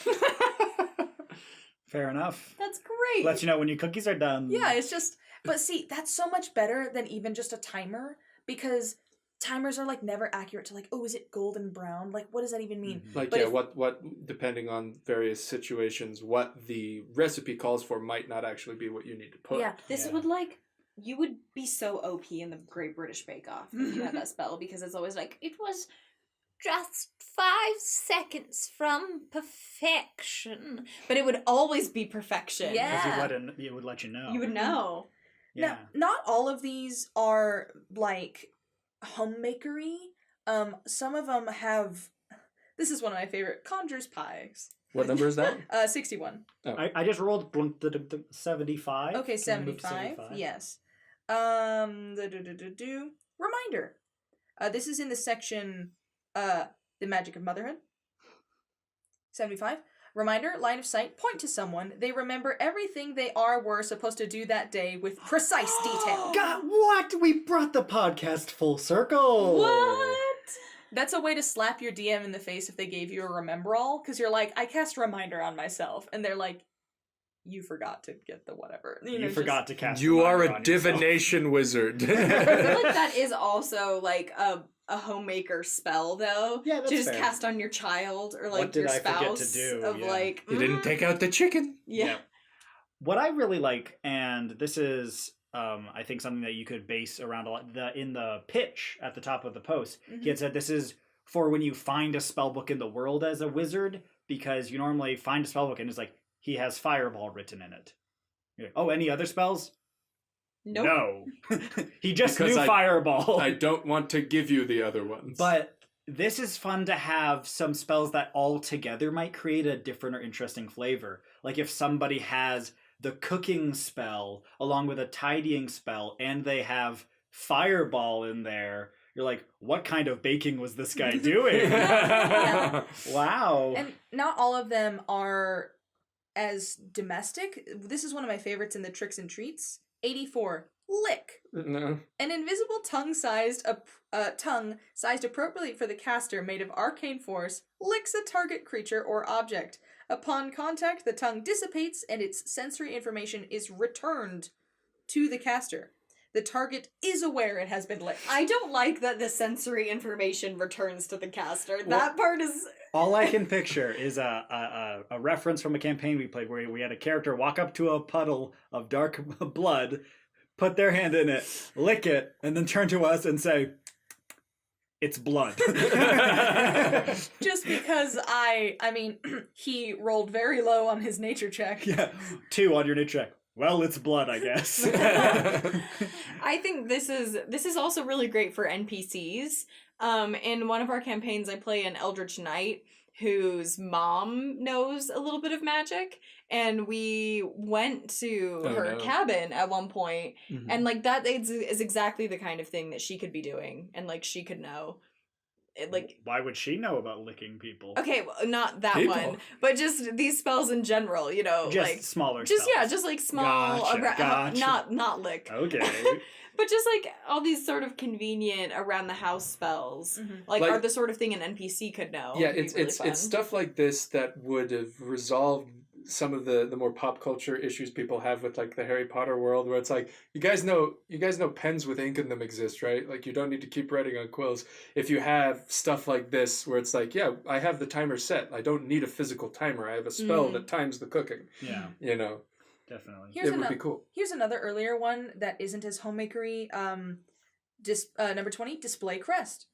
Fair enough. That's great. Let you know when your cookies are done. Yeah, it's just, but see, that's so much better than even just a timer, because timers are like never accurate to like, oh, is it golden brown? Like, what does that even mean? Mhm. Like, But yeah, if- what depending on various situations, what the recipe calls for might not actually be what you need to put. Yeah. This Yeah. would like you would be so OP in the Great British Bake Off if you had that spell, because it's always like it was just 5 seconds from perfection, but it would always be perfection. Yeah. Because it would let you know. You would know. Yeah. Now, not all of these are like homemakery. Some of them have. This is one of my favorite conjures pies. What number is that? 61. I just rolled the 75. Okay, Can we move to 75. Yes. Reminder. This is in the section, the magic of motherhood. 75. Reminder, line of sight, point to someone. They remember everything they were supposed to do that day with precise detail. God, what? We brought the podcast full circle. What? That's a way to slap your DM in the face if they gave you a remember all, because you're like, I cast reminder on myself, and they're like, you forgot to get the whatever. You forgot to cast. You are reminder a on yourself. divination wizard. I feel like that is also like a homemaker spell, though. Yeah, that's to just fair. cast on your child or What like did your I forget to spouse. do? Of Yeah. like, You didn't take out the chicken. Yeah. What I really like, and this is, I think something that you could base around a lot. In the pitch at the top of the post, he had said this is for when you find a spellbook in the world as a wizard, because you normally find a spellbook and it's like he has fireball written in it. You're like, oh, any other spells? Nope. No. He just Because knew fireball. I don't want to give you the other ones. But this is fun to have some spells that all together might create a different or interesting flavor. Like if somebody has the cooking spell along with a tidying spell and they have fireball in there, you're like, what kind of baking was this guy doing? Yeah. Wow. And not all of them are as domestic. This is one of my favorites in the tricks and treats. 84. Lick. No. An invisible tongue-sized appropriately for the caster, made of arcane force, licks a target creature or object. Upon contact, the tongue dissipates and its sensory information is returned to the caster. The target is aware it has been licked. I don't like that the sensory information returns to the caster. That part is All I can picture is a reference from a campaign we played where we had a character walk up to a puddle of dark blood, put their hand in it, lick it, and then turn to us and say, it's blood. Just because I mean, he rolled very low on his nature check. Yeah, 2 on your nature check. Well, it's blood, I guess. I think this is also really great for NPCs. In one of our campaigns, I play an Eldritch Knight whose mom knows a little bit of magic, and we went to her cabin at one point, Mhm. and like that is exactly the kind of thing that she could be doing, and like she could know. It, like, why would she know about licking people? okay, well, not that People. one, but just these spells in general, you know, Just like smaller just spells. yeah, just like small, Gotcha, gotcha. not lick, Okay. but just like all these sort of convenient around the house spells, like Like- are the sort of thing an NPC could know. Yeah, It'd be it's really it's fun. it's stuff like this that would have resolved some of the more pop culture issues people have with like the Harry Potter world, where it's like you guys know pens with ink in them exist, right? Like you don't need to keep writing on quills. If you have stuff like this where it's like, yeah, I have the timer set. I don't need a physical timer. I have a spell that times the cooking. Yeah, You know, definitely. Here's it would be cool. Here's another earlier one that isn't as homemakery. Number 20, display crest.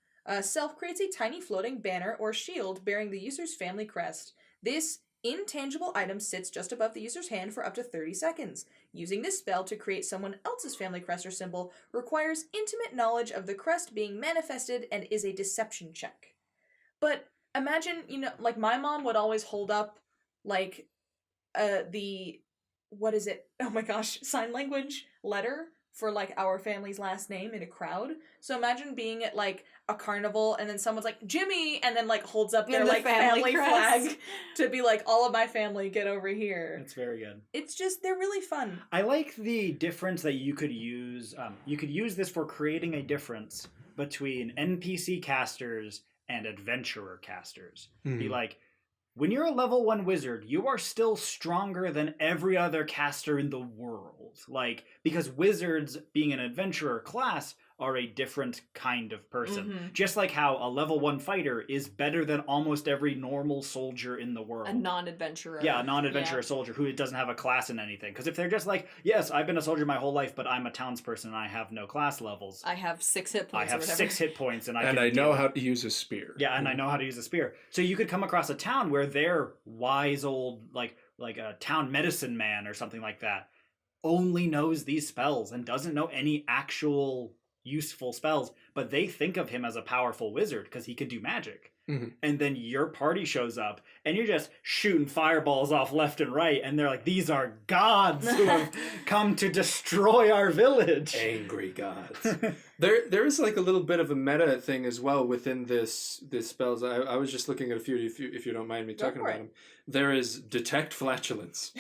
Self creates a tiny floating banner or shield bearing the user's family crest. This intangible item sits just above the user's hand for up to 30 seconds. Using this spell to create someone else's family crest or symbol requires intimate knowledge of the crest being manifested and is a deception check. But imagine, like my mom would always hold up, like, what is it? Oh my gosh, sign language letter for like our family's last name in a crowd. So imagine being at like a carnival and then someone's like, Jimmy, and then like holds up their And the like family family crest. flag to be like, all of my family get over here. That's very good. It's just, they're really fun. I like the difference that you could use. You could use this for creating a difference between NPC casters and adventurer casters. Be like, when you're a level 1 wizard, you are still stronger than every other caster in the world. Like, because wizards, being an adventurer class, are a different kind of person. Mhm. Just like how a level 1 fighter is better than almost every normal soldier in the world. A non-adventurer. Yeah, a non-adventurer Yeah. soldier who doesn't have a class in anything. Because if they're just like, yes, I've been a soldier my whole life, but I'm a townsperson and I have no class levels. I have 6 hit I points. have or whatever. 6 hit points and I And can I know deal. how to use a spear. Yeah, and I know how to use a spear. So you could come across a town where their wise old, like a town medicine man or something like that, only knows these spells and doesn't know any actual useful spells, but they think of him as a powerful wizard because he can do magic. Mhm. And then your party shows up and you're just shooting fireballs off left and right, and they're like, these are gods who have come to destroy our village. Angry gods. There is like a little bit of a meta thing as well within this spells. I was just looking at a few if you don't mind me Go talking for about it. them. There is detect flatulence.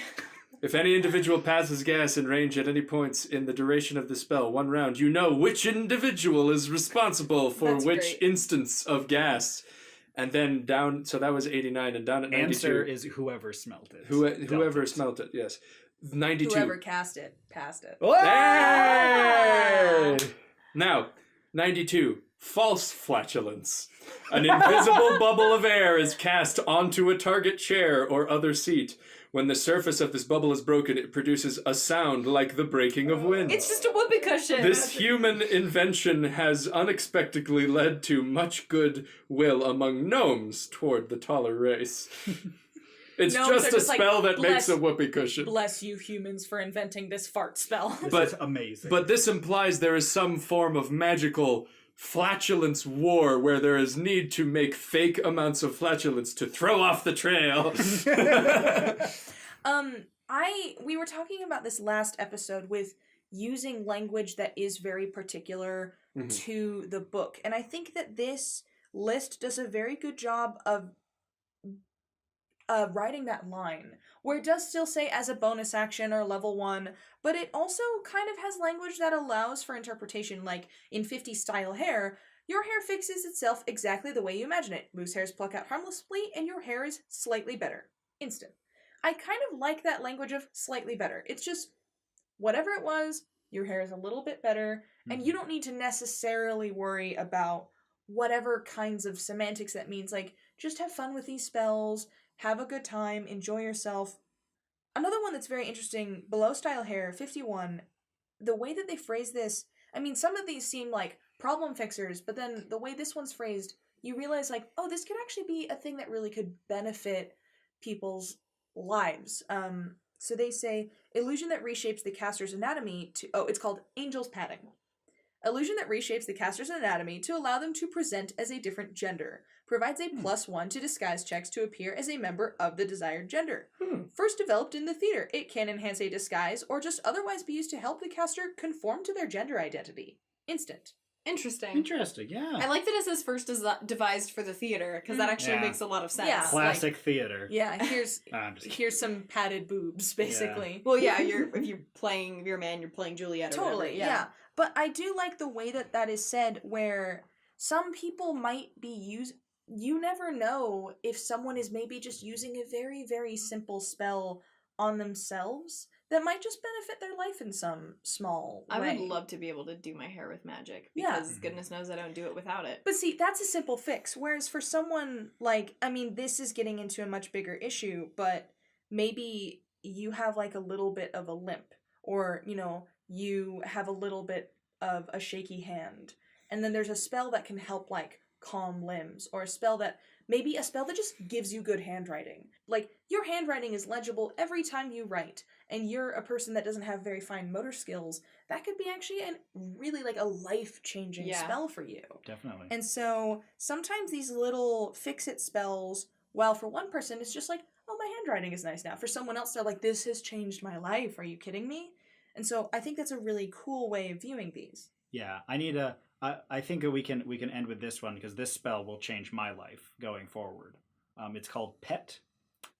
If any individual passes gas in range at any points in the duration of the spell, 1 round, you know which individual is responsible for That's which great. instance of gas. And then down, so that was 89, and down at 92. Answer is whoever smelt it. Whoever Dealt it. smelt it, yes. 92. Whoever cast it, passed it. Hey! Now, 92. False flatulence. An invisible bubble of air is cast onto a target chair or other seat. When the surface of this bubble is broken, it produces a sound like the breaking of wind. It's just a whoopee cushion. This human invention has unexpectedly led to much good will among gnomes toward the taller race. It's Gnomes just are a just like, spell that makes a bless- whoopee cushion. Bless you humans for inventing this fart spell. This But- is amazing. But this implies there is some form of magical flatulence war where there is need to make fake amounts of flatulence to throw off the trail. We were talking about this last episode with using language that is very particular Mhm. to the book. And I think that this list does a very good job of writing that line, where it does still say as a bonus action or level 1, but it also kind of has language that allows for interpretation. Like in 50 style hair, your hair fixes itself exactly the way you imagine it. Moose hairs pluck out harmlessly, and your hair is slightly better. Instant. I kind of like that language of slightly better. It's just whatever it was, your hair is a little bit better, and you don't need to necessarily worry about whatever kinds of semantics that means. Like, just have fun with these spells, have a good time, enjoy yourself. Another one that's very interesting, below style hair, 51, the way that they phrase this, I mean, some of these seem like problem fixers, but then the way this one's phrased, you realize like, oh, this could actually be a thing that really could benefit people's lives. So they say, illusion that reshapes the caster's anatomy to, it's called angel's padding. Illusion that reshapes the caster's anatomy to allow them to present as a different gender. Provides a +1 to disguise checks to appear as a member of the desired gender. First developed in the theater, it can enhance a disguise or just otherwise be used to help the caster conform to their gender identity. Instant. Interesting. Interesting, yeah. I like that it says first devised for the theater, because that actually Yeah. makes a lot of sense. Yeah. Classic theater. Yeah, here's I'm just kidding. here's some padded boobs, basically. Well, yeah, if you're playing, if you're a man, you're playing Juliet or Totally, whatever. yeah. But I do like the way that that is said, where some people might be you never know if someone is maybe just using a very, very simple spell on themselves that might just benefit their life in some small I way. would love to be able to do my hair with magic, Yeah. because goodness knows I don't do it without it. But see, that's a simple fix. Whereas for someone like, I mean, this is getting into a much bigger issue, but maybe you have like a little bit of a limp, or, you know, you have a little bit of a shaky hand, and then there's a spell that can help like calm limbs, or a spell that just gives you good handwriting. Like, your handwriting is legible every time you write, and you're a person that doesn't have very fine motor skills. That could be actually really like a life-changing Yeah. spell for you. Definitely. And so sometimes these little fix-it spells, while for one person it's just like, oh, my handwriting is nice now. For someone else, they're like, this has changed my life. Are you kidding me? And so I think that's a really cool way of viewing these. Yeah, I think we can end with this one, because this spell will change my life going forward. It's called Pet.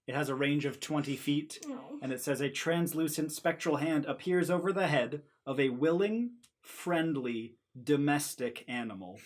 It has a range of 20 feet, and it says a translucent spectral hand appears over the head of a willing, friendly, domestic animal,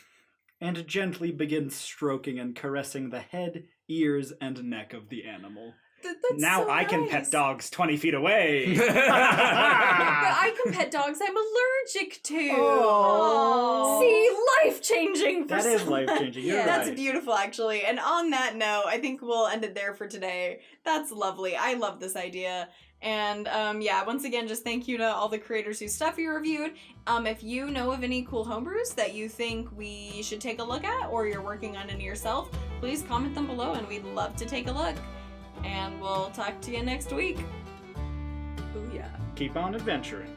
and gently begins stroking and caressing the head, ears and neck of the animal. That's Now so I can pet nice. dogs 20 feet away. But I can pet dogs I'm allergic to. Oh. See, life-changing for That is someone. life-changing. You're That's right. beautiful, actually. And on that note, I think we'll end it there for today. That's lovely. I love this idea. And yeah, once again, just thank you to all the creators whose stuff you reviewed. If you know of any cool homebrews that you think we should take a look at, or you're working on any yourself, please comment them below and we'd love to take a look. And we'll talk to you next week. Booyah. Keep on adventuring.